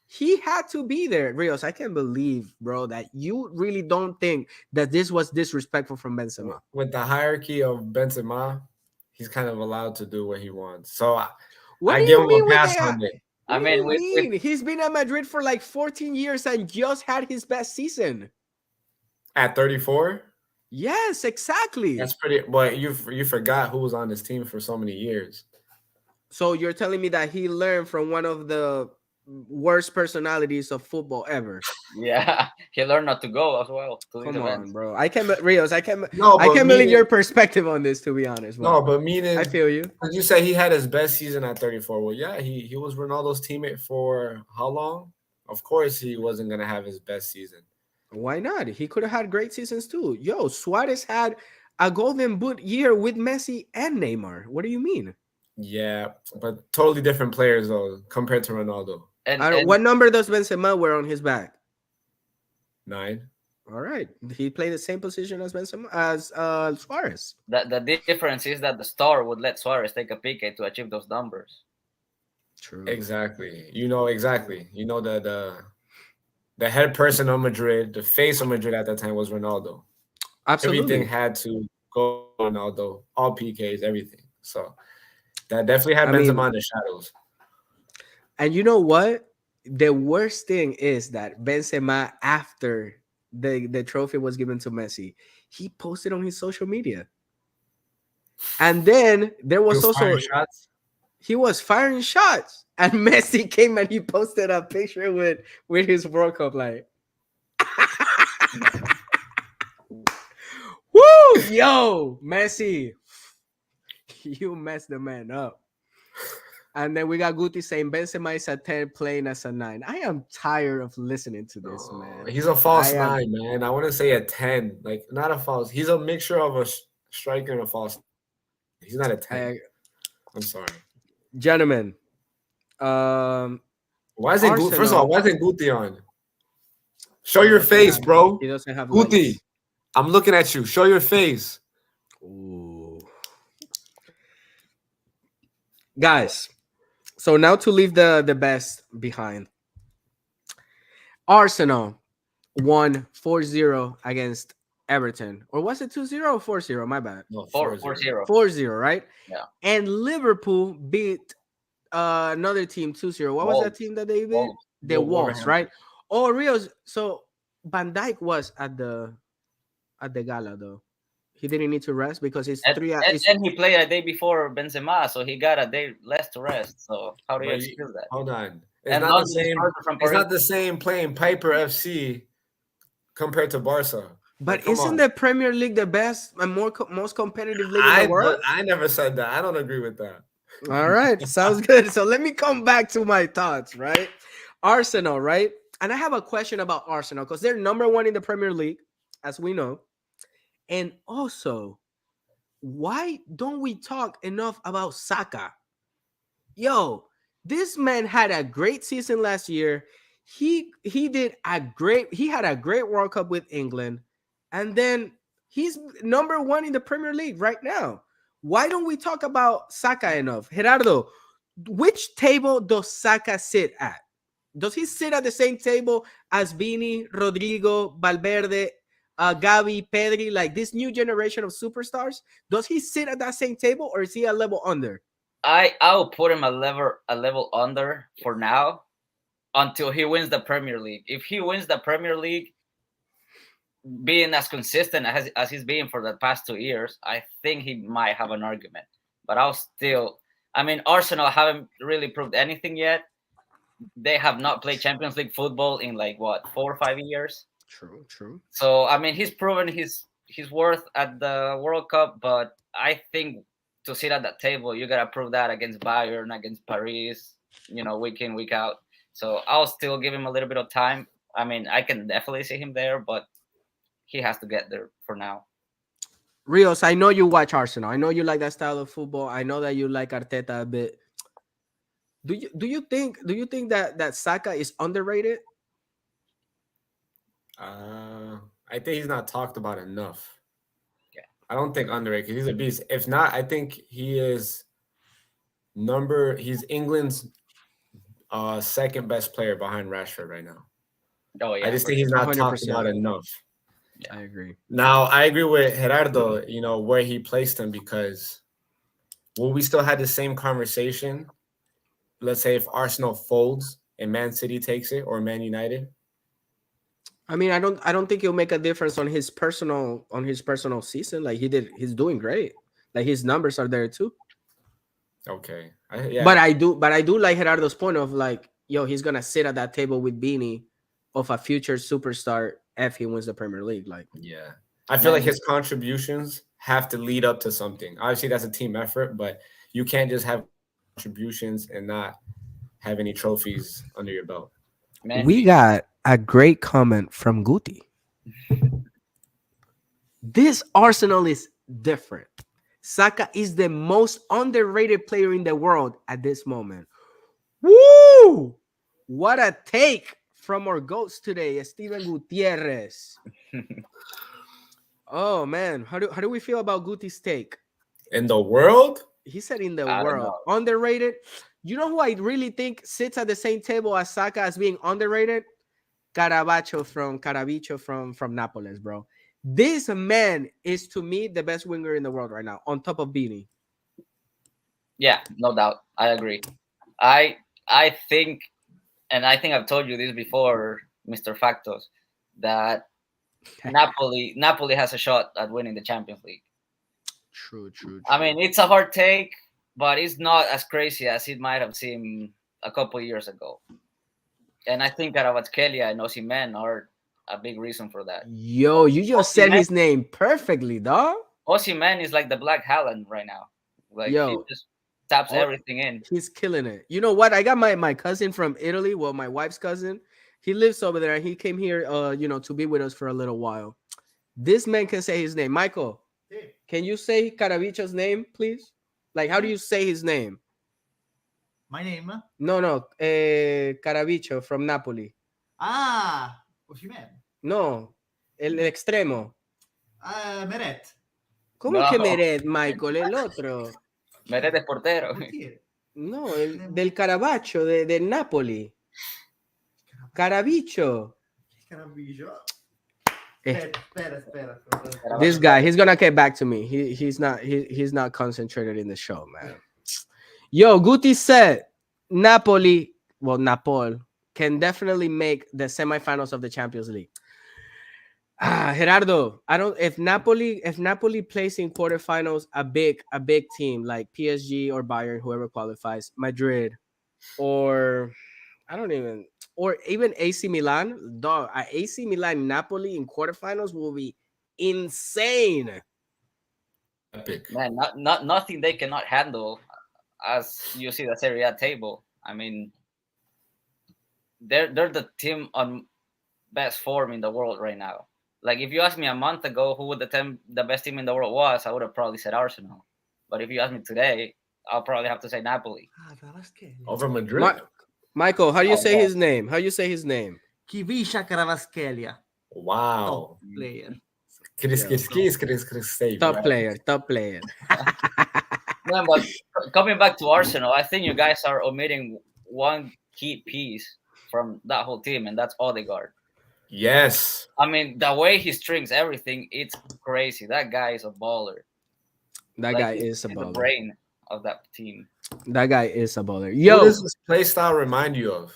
he had to be there. Rios, I can't believe, bro, that you really don't think that this was disrespectful from Benzema. With the hierarchy of Benzema, he's kind of allowed to do what he wants. So What I do give you him a mean with pass that? on it. What I do mean, you with mean? He's been at Madrid for like 14 years and just had his best season. At 34, Yes, exactly. that's pretty. But you forgot who was on this team for so many years. So you're telling me that he learned from one of the worst personalities of football ever. yeah, he learned not to go as well to these Come on, events. bro. I can't, Rios. No, I but can't believe meaning your perspective on this. To be honest, no, but but I meaning feel you. because you say he had his best season at 34. Well, yeah, he was Ronaldo's teammate for how long? Of course, he wasn't gonna have his best season. Why not? He could have had great seasons too. Yo, Suarez had a Golden Boot year with Messi and Neymar. What do you mean? Yeah, but totally different players though compared to Ronaldo. And What number does Benzema wear on his back? 9. All right, he played the same position as Benzema as Suarez. the difference is that the star would let Suarez take a PK to achieve those numbers. True. Exactly. You know exactly. You know the head person of Madrid, the face of Madrid at that time was Ronaldo. Everything Absolutely. had to go to Ronaldo, all PKs, everything. So that definitely had I Benzema mean, in the shadows. and you know what? The worst thing is that Benzema, after the trophy was given to Messi, he posted on his social media. And then there He was was firing also shots. he was firing shots, and Messi came and he posted a picture with his World Cup like, woo, yo, Messi, you messed the man up. And then we got Guti saying Benzema is a 10 playing as a 9. I am tired of listening to this, Oh, man. he's a I false am. nine, man. I want to say a 10. Like, not a false. He's a mixture of a striker and a false. He's not a 10. I, I'm sorry. gentlemen, um, Why isn't Guti? First of all, Arsenal, why isn't Guti on? Show he your doesn't face, have bro. he doesn't have Guti, legs. I'm looking at you. Show your face. Ooh. Guys, so now to leave the best behind. Arsenal won 4-0 against Everton. Or was it 2-0 or 4-0? My bad. No, 4-0. 4-0, right? Yeah. And Liverpool beat another team 2-0. What was that Wolves. team that they beat? Wolves. The Wolves, Wolverhampton. right? Oh, Rios. So Van Dijk was at the gala though. He didn't need to rest because it's And, three. and, and he played a day before Benzema, so he got a day less to rest. So how do you But excuse that? hold on. It's And not the London is same. further from It's Paris. not the same playing Piper FC compared to Barca. Like, But come isn't on. the Premier League the best and most competitive league in the world? I never said that. I don't agree with that. All right, sounds good. So let me come back to my thoughts, right? Arsenal, right? And I have a question about Arsenal because they're number one in the Premier League, as we know. And also, why don't we talk enough about Saka? Yo, this man had a great season last year. He had a great World Cup with England, and then he's number one in the Premier League right now. Why don't we talk about Saka enough? Gerardo, which table does Saka sit at? Does he sit at the same table as Vini, Rodrigo, Valverde, Gavi, Pedri, like this new generation of superstars? Does he sit at that same table or is he a level under? I'll put him a level under for now until he wins the Premier League. If he wins the Premier League, being as consistent as he's been for the past 2 years, I think he might have an argument. But I mean, Arsenal haven't really proved anything yet. They have not played Champions League football in like what 4 or 5 years. True, true. So I mean, he's proven his worth at the World Cup, but I think to sit at that table, you gotta prove that against Bayern, against Paris, week in, week out. So I'll still give him a little bit of time. I mean, I can definitely see him there, but he has to get there for now. Rios, I know you watch Arsenal. I know you like that style of football. I know that you like Arteta a bit. Do you think that Saka is underrated? I think he's not talked about enough. Yeah. I don't think underrated because he's a beast. If not, I think he is number. He's England's second best player behind Rashford right now. Oh I yeah, just for think he's sure. not talked 100%. about enough. Yeah. I agree. Now I agree with Gerardo. Where he placed him because will we still had the same conversation? Let's say if Arsenal folds and Man City takes it or Man United. I mean, I don't think it'll make a difference on his personal season. Like he's doing great. Like his numbers are there too. Okay, But yeah, I do like Gerardo's point of like, yo, he's gonna sit at that table with Beanie of a future superstar if he wins the Premier League. Like, yeah. I feel like Man, his contributions have to lead up to something. Obviously, that's a team effort, but you can't just have contributions and not have any trophies under your belt. man, we got a great comment from Guti. This Arsenal is different. Saka is the most underrated player in the world at this moment. Woo! What a take from our goats today, Steven Gutierrez. Oh man, how do we feel about Guti's take? In the world, He said in the I don't world know. underrated. You know who I really think sits at the same table as Saka as being underrated? Carabicho from Napoles, bro. This man is to me the best winger in the world right now, on top of Beanie. Yeah, no doubt. I agree. I think, and I think I've told you this before, Mr. Factos, that Napoli has a shot at winning the Champions League. True, true, I true. mean, it's a hard take, but it's not as crazy as it might have seemed a couple years ago. And I think Kvaratskhelia and Osimhen are a big reason for that. Yo, you just said Osimhen, his name perfectly, dog. Osimhen is like the Black Haaland right now. Like he Yo, just taps oh, everything in. he's killing it. You know what? I got my cousin from Italy. Well, my wife's cousin. He lives over there. He came here, to be with us for a little while. This man can say his name. Michael, can you say Carabicho's name, please? Like, how do you say his name? My name? No, no, Carabicho from Napoli. Ah, Osimhen. No, el extremo. Meret. ¿Cómo que No, Meret, Michael? El otro. Meredes portero. Portiere. No, el del Caravaggio, del Napoli. Carabicho. Carabiggio. Eh, Spera. this guy, he's gonna get back to me. He's not concentrated in the show, man. Yo, Guti said Napoli, well, Napoli can definitely make the semifinals of the Champions League. Gerardo, I don't if Napoli plays in quarterfinals, a big team like PSG or Bayern, whoever qualifies, Madrid, or I don't even or even AC Milan, dog, AC Milan Napoli in quarterfinals will be insane. epic. Man, not nothing they cannot handle as you see the Serie A table. I mean, they're the team on best form in the world right now. Like if you asked me a month ago who would the best team in the world was, I would have probably said Arsenal. But if you ask me today, I'll probably have to say Napoli. Cavaschelli. Over Madrid. Ma- Michael, how do you Oh, say yeah. his name? How do you say his name? Kivisha Cavaschelli. Wow. Player. Chris, Yeah. save. Top player, top player. Man, but coming back to Arsenal, I think you guys are omitting one key piece from that whole team, and that's Odegaard. Yes. I mean, the way he strings everything, it's crazy. That guy is a baller. That Like guy is a he's the baller. brain of that team. That guy is a baller. Who Yo, does this play style remind you of?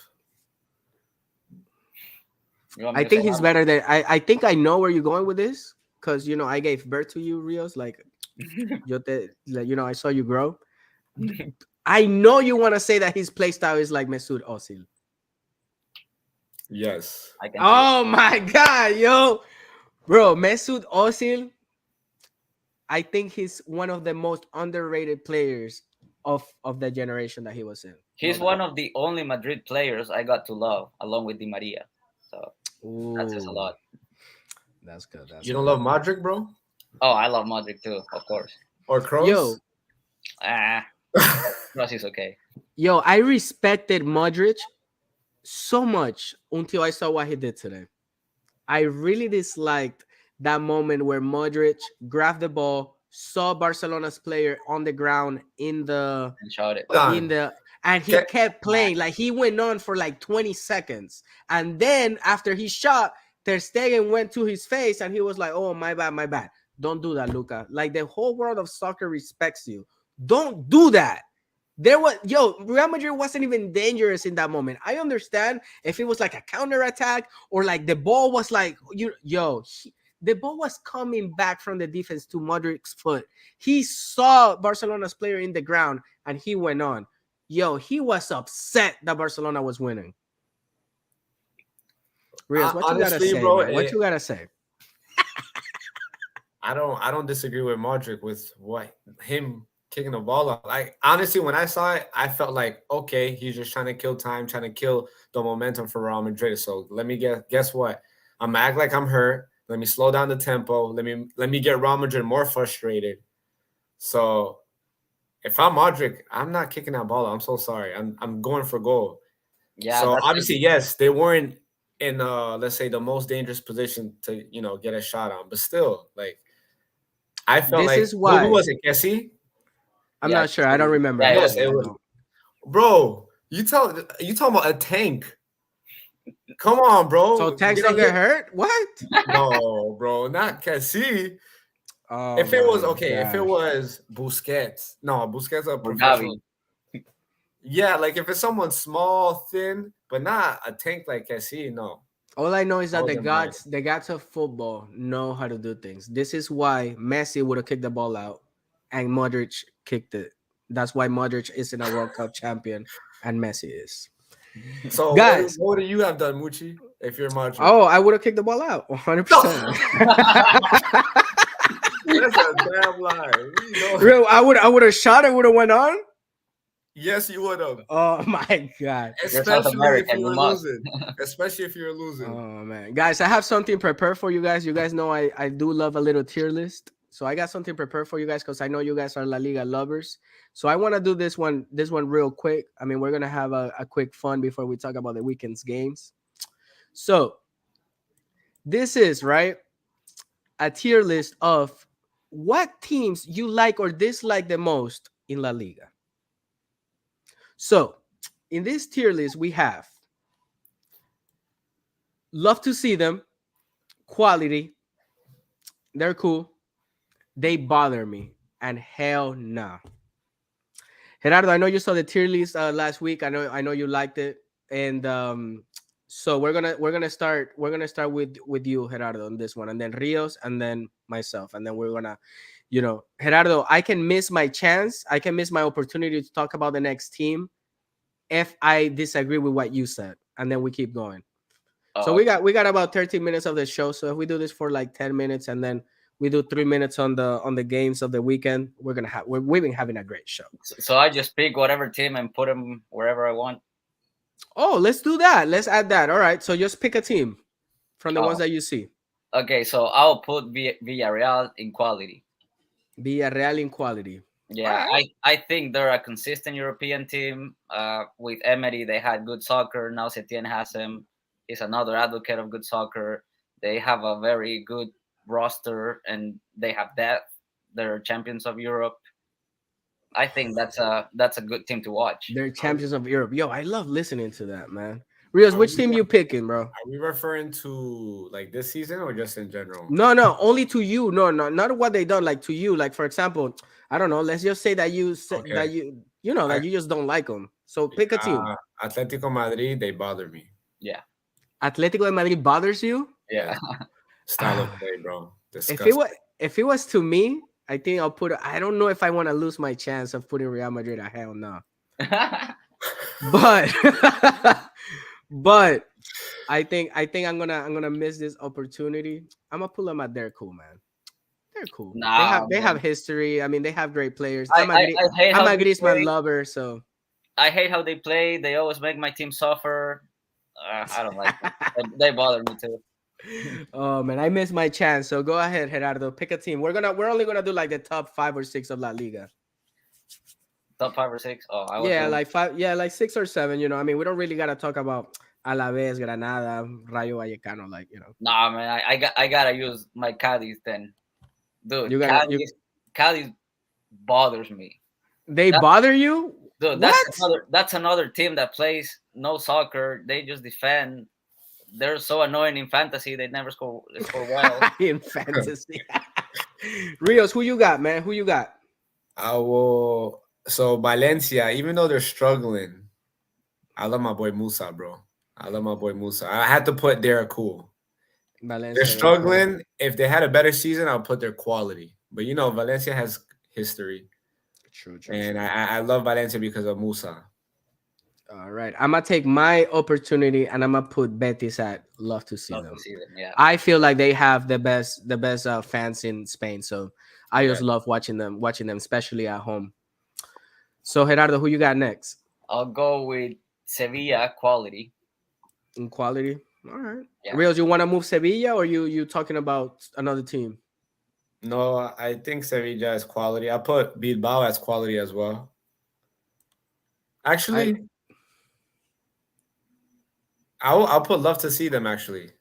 You want me I to think say he's better than I think I know where you're going with this because I gave birth to you, Rios. Like, I saw you grow. I know you want to say that his play style is like Mesut Ozil. Yes. I can see it. Oh my god, yo, bro, Mesut Ozil. I think he's one of the most underrated players of the generation that he was in. He's one of the only Madrid players I got to love, along with Di Maria. So that says a Ooh, lot. that's good. That's You don't good. love Modric, bro? Oh, I love Modric too, of course. Or Yo, Kroos? Ah, Cross is okay. yo, I respected Modric so much until I saw what he did today. I really disliked that moment where Modric grabbed the ball, saw Barcelona's player on the ground And shot it. Hold in on. the and he Can, kept playing like he went on for like 20 seconds. And then after he shot, Ter Stegen went to his face and he was like, "Oh, my bad, my bad. Don't do that, Luca. Like the whole world of soccer respects you. Don't do that." There was Real Madrid wasn't even dangerous in that moment. I understand if it was like a counter attack or like the ball was like the ball was coming back from the defense to Modric's foot. He saw Barcelona's player in the ground and he went on. He was upset that Barcelona was winning. Rios, what you gotta honestly, say, bro, man? What you gotta say? I don't disagree with Modric with what him kicking the ball up. Like honestly, when I saw it, I felt like okay, he's just trying to kill time, trying to kill the momentum for Real Madrid. So let me guess what? I'm gonna act like I'm hurt. Let me slow down the tempo. Let me get Real Madrid more frustrated. So if I'm Modric, I'm not kicking that ball. I'm so sorry. I'm going for goal. Yeah, So that's obviously, yes, they weren't in let's say the most dangerous position to get a shot on, but still, like I felt This like is who why was it? Kessie? I'm yeah, not sure. I don't remember. yeah, I it was Yes, don't, it I was. don't. Bro, you talking about a tank? Come on, So bro. tanks Get a don't get hit. hurt? What? No, bro, not Kessie. Oh If it was my okay, if it gosh. was Busquets, no, Busquets a or professional. Gavi. Yeah, like if it's someone small, thin, but not a tank like Kessie, no. All I know is I that wasn't buying it. the gods of football know how to do things. This is why Messi would have kicked the ball out and Modric kicked it. That's why Modric isn't a World Cup champion and Messi is. So Guys, what would you have done, Muchi, if you're Modric? oh, I would have kicked the ball out 100%. That's a damn lie. You know, Real, I would have shot it, would have went on. yes, you would have. Oh my god. You're South Especially if American. you You were must. losing. Especially if you were losing. Oh man. Guys, I have something prepared for you guys. You guys know I do love a little tier list. So I got something prepared for you guys because I know you guys are La Liga lovers. So I want to do this one real quick. I mean, we're gonna have a quick fun before we talk about the weekend's games. So this is right a tier list of what teams you like or dislike the most in La Liga. So in this tier list, we have love to see them, quality, they're cool, they bother me, and hell no. Gerardo, I know you saw the tier list last week. I know you liked it, and so we're gonna start with you, Gerardo, on this one, and then Rios, and then myself, and then we're gonna, Gerardo, I can miss my chance. I can miss my opportunity to talk about the next team if I disagree with what you said, and then we keep going. So Oh, we got about 13 minutes of the show. So if we do this for like 10 minutes and then we do 3 minutes on the games of the weekend, we've been having a great show. so I just pick whatever team and put them wherever I want. Oh, let's do that. Let's add that. All right. So just pick a team from the ones Oh, that you see. okay. So I'll put Villarreal in quality. Villarreal in quality. All Yeah, right. I think they're a consistent European team. With Emery, they had good soccer. Now Setien has him. He's another advocate of good soccer. They have a very good roster and they have depth. They're champions of Europe. I think that's a good team to watch. They're Are we, champions of Europe. Yo, I love listening to that, man. Rios, are which we team you picking, bro? are we referring to like this season or just in general? No, no, only to you. No, no, not what they done. Like to you. Like for example, I don't know. Let's just say that Okay. that I you just don't like them. So pick a team. Atletico Madrid, they bother me. Yeah, Atletico de Madrid bothers you? yeah. Yes. Style of play, bro. if it Disgusting. was if it was to me, I think I'll put. I don't know if I want to lose my chance of putting Real Madrid. Hell no. But but I think I'm gonna miss this opportunity. I'm gonna pull them at they're cool, man. They're cool. They have Nah, they have man. history. I mean, they have great players. I, I, I hate I'm how a they Griezmann play. lover, so I hate how they play. They always make my team suffer. I don't like them. They bother me too. Oh man, I missed my chance. So go ahead, Gerardo. Pick a team. We're only gonna do like the top 5 or 6 of La Liga. Top 5 or 6. Oh, I was Yeah, going. like five. Yeah, like 6 or 7. I mean, we don't really gotta talk about Alaves, Granada, Rayo Vallecano. Nah, man. I gotta use my Cadiz then, dude. You gotta you. Cadiz bothers me. They That bother you? dude, What? that's another team that plays no soccer. They just defend. They're so annoying in fantasy. They never score well. In fantasy. Rios, who you got, man? Who you got? I will. So Valencia, even though they're struggling, I love my boy Musa, bro. I love my boy Musa. I had to put their cool. They're Valencia. They're cool. struggling. If they had a better season, I'll put their quality. But Valencia has history, True, true, and true. I love Valencia because of Musa. All right. I'm gonna take my opportunity and I'm gonna put Betis at love to see Love to them. see them. Yeah. I feel like they have the best fans in Spain. So I Yeah, just love watching them, especially at home. So Gerardo, who you got next I'll go with Sevilla quality. in quality? All right. Yeah. Rios, you want to move Sevilla or you talking about another team? no, I think Sevilla is quality. I put Bilbao as quality as well. I Actually, I'll put love to see them. Actually,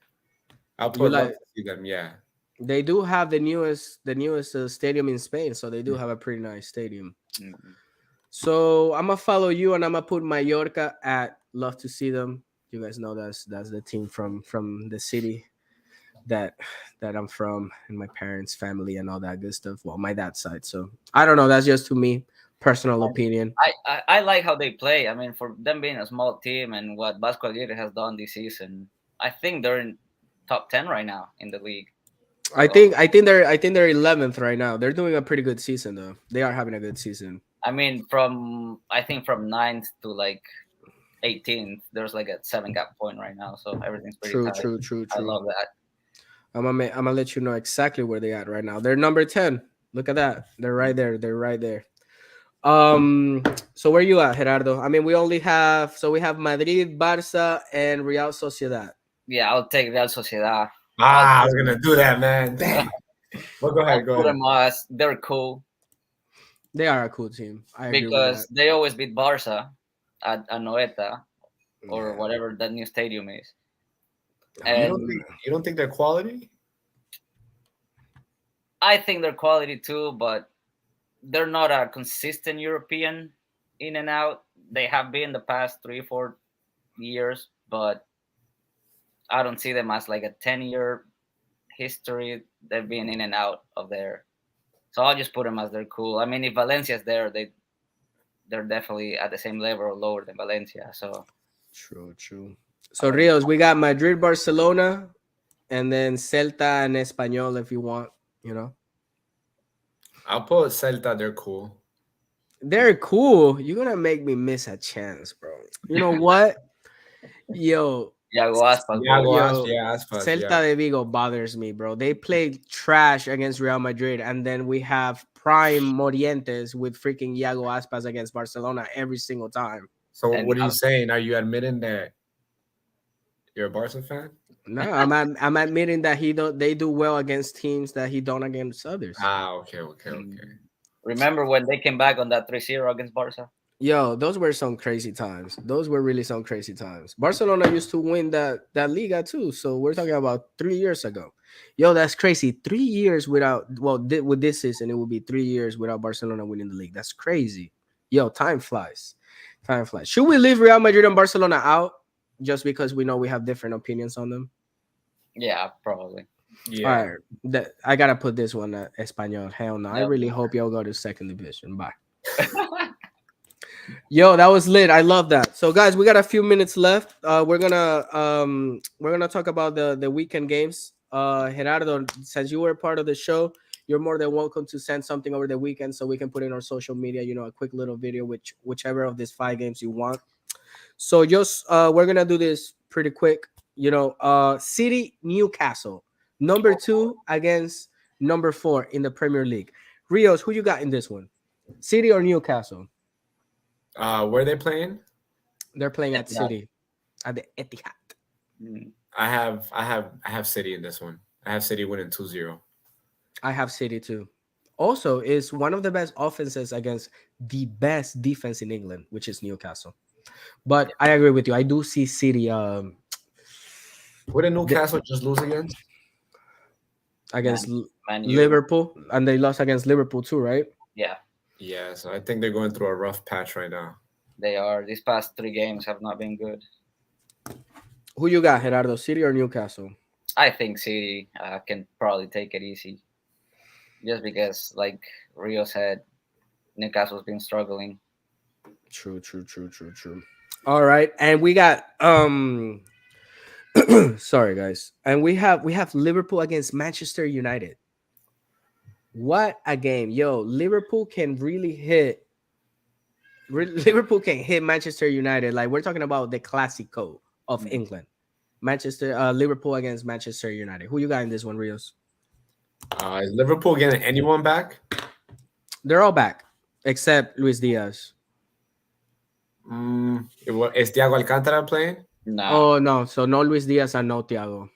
I'll you put love like to see them. Yeah. they do have the newest stadium in Spain, so they do have a pretty nice stadium. Mhm. So I'm gonna follow you, and I'm gonna put Mallorca at love to see them. You guys know that's the team from the city that that I'm from, and my parents' family and all that good stuff. Well, my dad's side. So I don't know. That's just to me, personal opinion. I like how they play. I mean, for them being a small team and what Vasco Aguirre has done this season, I think they're in top 10 right now in the league. I So, think I think they're I think they're 11th right now. They're doing a pretty good season though. They are having a good season. I mean, I think from ninth to like 18th, there's like a 7 gap point right now. So everything's pretty True, tight. true, true, I true. love that. I'm gonna let you know exactly where they at right now. They're number 10. Look at that. They're right there. They're right there. Um, so where you at, Gerardo? I mean, we have Madrid, Barca, and Real Sociedad. Yeah, I'll take Real Sociedad. I'll Ah, I put, was gonna do that, man. Damn. Well, go I'll ahead. Go put ahead. them as they're cool They are a cool team. I agree with that. because they always beat Barca at Anoeta or Yeah. whatever that new stadium is. You And don't think you don't think they're quality? I think they're quality too, but they're not a consistent European in and out. They have been the past 3 4 years, but I don't see them as like a 10-year history. They've been in and out of there, so I'll just put them as they're cool. I mean, if Valencia's there, they're definitely at the same level or lower than Valencia. So True, true. I So like Rios, we got Madrid, Barcelona, and then Celta and Espanyol if you want, you know. I'll put Celta. They're cool. They're cool. You're gonna make me miss a chance, bro. You know what? Yo, Yago Aspas, Iago bro. yo, Yeah, Aspas. Yeah. Celta de Vigo bothers me, bro. They play trash against Real Madrid, and then we have prime Morientes with freaking Iago Aspas against Barcelona every single time. So And what are you saying? Are you admitting that you're a Barca fan? No, I'm admitting that they do well against teams that he don't against others. Ah, okay, okay, okay. remember when they came back on that 3-0 against Barca? Yo, those were some crazy times. Those were really some crazy times. Barcelona used to win that Liga too. So we're talking about 3 years ago. Yo, that's crazy. 3 years without with this season, it will be 3 years without Barcelona winning the league. That's crazy. Yo, time flies. Time flies. Should we leave Real Madrid and Barcelona out just because we know we have different opinions on them? Yeah, probably. All Yeah. right. I gotta put this one at Espanol. Hell no. I Yep. really hope y'all go to second division. Bye. Yo, that was lit. I love that. So, guys, we got a few minutes left. We're gonna talk about the weekend games. Gerardo, since you were part of the show, you're more than welcome to send something over the weekend so we can put in our social media. A quick little video, whichever of these 5 games you want. So, just we're gonna do this pretty quick. City Newcastle, number 2 against number 4 in the Premier League. Rios, who you got in this one? City or Newcastle? Where they playing? They're playing at Etihad. City at the Etihad. Mm. I have City in this one. I have City winning 2-0. I have City too. Also, is one of the best offenses against the best defense in England, which is Newcastle. But I agree with you. I do see City What did the, Newcastle just lose against? against Man, Man U. Liverpool, and they lost against Liverpool too, right? Yeah, Yeah, so I think they're going through a rough patch right now. they are. These past three games have not been good. Who you got, Gerardo? City or Newcastle? I think City can probably take it easy, just because, like Rio said, Newcastle's been struggling. True, true, true, true, true. All right, and we got sorry guys, and we have Liverpool against Manchester United. What a game, yo! Liverpool can really hit. Liverpool can hit Manchester United. Like we're talking about the Classico of Mm. England. Liverpool against Manchester United. Who you got in this one, Rios? Is Liverpool getting anyone back? They're all back except Luis Diaz. Is Thiago Alcantara playing? No, Oh no, so no Luis Diaz and no Thiago.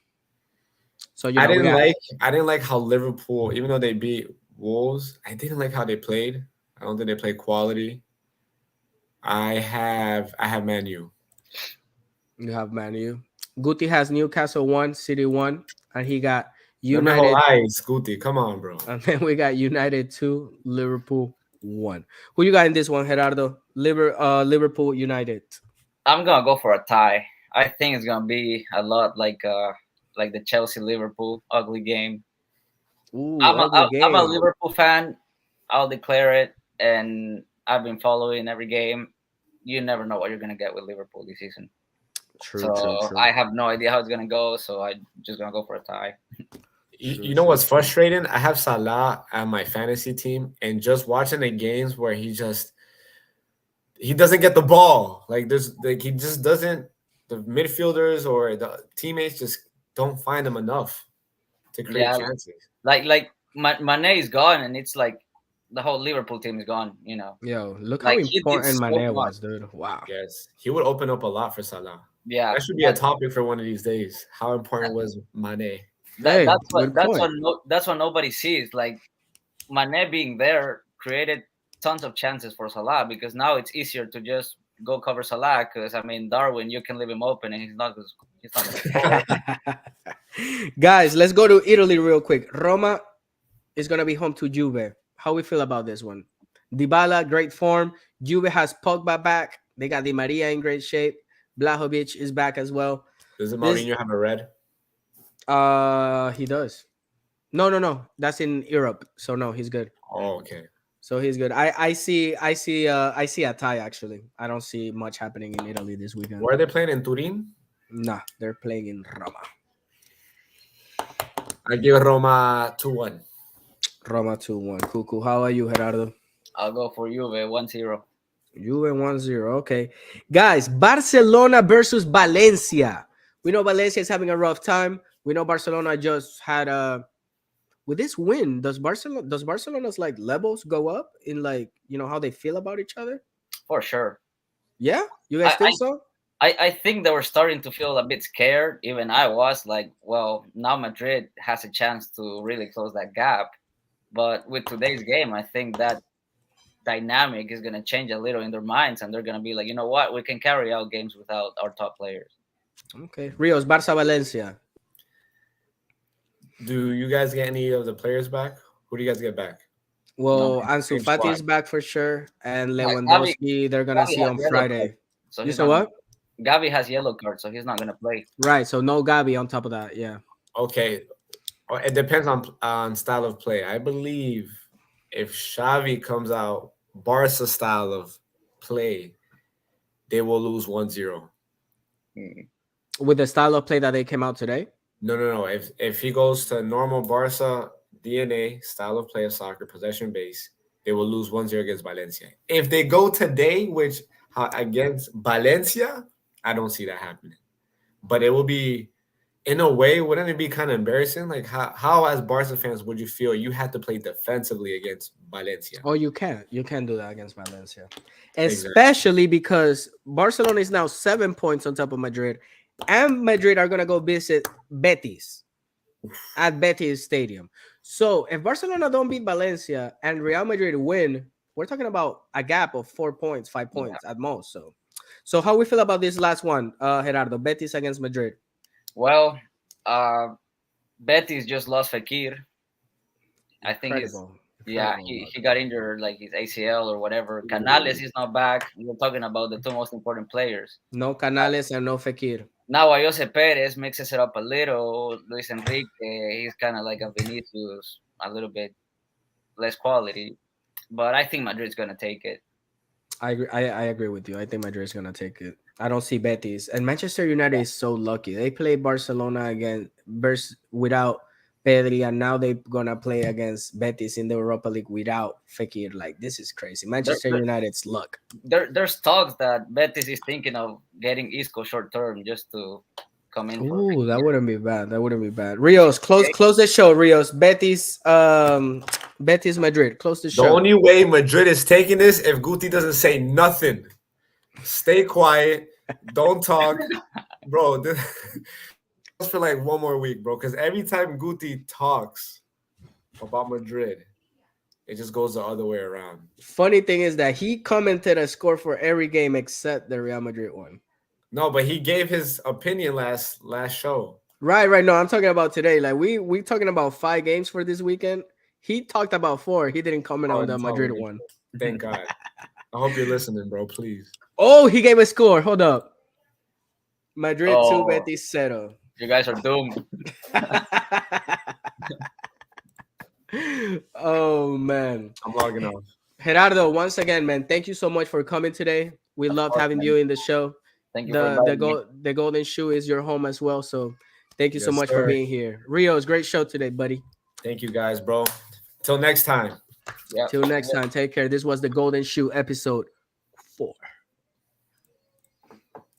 So I we didn't got like I didn't like how Liverpool, even though they beat Wolves, I didn't like how they played. I don't think they played quality. I have Man U. you have Manu. Guti has Newcastle 1, City 1, and he got Let me hold United. eyes, Scooty. Come on, bro. And then we got United 2, Liverpool 1. Who you got in this one, Gerardo? Liverpool United. I'm gonna go for a tie. I think it's gonna be a lot like the Chelsea Liverpool ugly game. Ooh, ugly I'm a game. Liverpool fan. I'll declare it, and I've been following every game. You never know what you're gonna get with Liverpool this season. True, true, So true. I have no idea how it's gonna go. So I'm just gonna go for a tie. True, You know true, what's true. frustrating? I have Salah on my fantasy team, and just watching the games where he doesn't get the ball. He just doesn't. The midfielders or the teammates just don't find him enough to create Yeah, chances. Mane is gone, and it's like the whole Liverpool team is gone. You know, Yo, look how like he did important so Mane much. was, dude. Wow. Yes, he would open up a lot for Salah. Yeah, That should be a topic for one of these days. How important was Mane? Hey, good that's point. what that's what nobody sees. Like Mane being there created tons of chances for Salah because now it's easier to just go cover Salah because I mean Darwin, you can leave him open and he's not gonna score. Guys, let's go to Italy real quick. Roma is gonna be home to Juve. How we feel about this one? Dybala, great form. Juve has Pogba back. They got Di Maria in great shape. Blahovic is back as well. Doesn't This Mourinho have a red? he does. No, no, no. That's in Europe. So no, he's good. Oh, okay. So he's good. I see a tie actually. I don't see much happening in Italy this weekend. Where are they playing in Turin? Nah, they're playing in Roma. I give Roma 2-1. Roma 2-1. Cuckoo. How are you, Gerardo? I'll go for Juve 1-0. Juve 1-0. Okay. Guys, Barcelona versus Valencia. We know Valencia is having a rough time. We know Barcelona just had a with this win, does Barcelona's like levels go up in like how they feel about each other? For sure. Yeah? You guys I, think so? I think they were starting to feel a bit scared. Even I was like, well, now Madrid has a chance to really close that gap. But with today's game, I think that dynamic is going to change a little in their minds, and they're going to be like, you know what, we can carry out games without our top players. Okay. Rios, Barça Valencia. Do you guys get any of the players back? Who do you guys get back? No, Well, Ansu Same Fati squad. is back for sure, and Gavi, Lewandowski they're gonna Gavi see has on yellow card, Friday. so You he's said not. what? Gavi has yellow card, so he's not going to play. Right. So no Gabi on top of that. Yeah. Okay. It depends on style of play. I believe if Xavi comes out Barca style of play, they will lose 1-0. Mm. With the style of play that they came out today. No. If he goes to normal Barca DNA style of play of soccer, possession base, they will lose 1-0 against Valencia. If they go today, which against Valencia, I don't see that happening. But it will be, in a way, wouldn't it be kind of embarrassing? Like how as Barca fans would you feel you had to play defensively against Valencia? Oh, you can't do that against Valencia, Exactly. especially because Barcelona is now 7 points on top of Madrid, and Madrid are gonna go visit Betis at Betis Stadium. So if Barcelona don't beat Valencia and Real Madrid win, we're talking about a gap of 4 points, five Yeah. points at most. So how we feel about this last one, Gerardo? Betis against Madrid. Well, uh, Betis just lost Fekir. I think he's Incredible, yeah, incredible. he got injured like his ACL or whatever. Canales is not back. We're talking about the two most important players. No Canales and no Fekir. Now Jose Perez mixes it up a little. Luis Enrique, he's kind of like a Vinicius, a little bit less quality. But I think Madrid's gonna take it. I agree. I agree with you. I think Madrid's gonna take it. I don't see Betis and Manchester United is so lucky. They played Barcelona again without Pedri, and now they're gonna play against Betis in the Europa League without Fekir. Like this is crazy. There, Manchester there, United's luck. there's talks that Betis is thinking of getting Isco short term just to come in for. Ooh, that wouldn't be bad. That wouldn't be bad. Rios, close the show. Rios, Betis Madrid. Close the The show. only way Madrid is taking this if Guti doesn't say nothing. Stay quiet. Don't talk, bro. This for like one more week, bro. Because every time Guti talks about Madrid, it just goes the other way around. Funny thing is that he commented a score for every game except the Real Madrid one. No, but he gave his opinion last show. Right. No, I'm talking about today. Like we talking about 5 games for this weekend. He talked about 4. He didn't comment on the Madrid one. Thank God. I hope you're listening, bro. Please. Oh, he gave a score. Hold up. Madrid 2, Oh. Betis 0. You guys are doomed. Oh man. I'm logging off. Gerardo, once again, man, thank you so much for coming today. We loved course, having man. you in the show. Thank you for inviting me. The Golden Shoe is your home as well. So thank you so Yes, much for sir. being here. Rios, great show today, buddy. Thank you guys, bro. Till next time. Yeah. Till next time, take care. This was the Golden Shoe episode 4.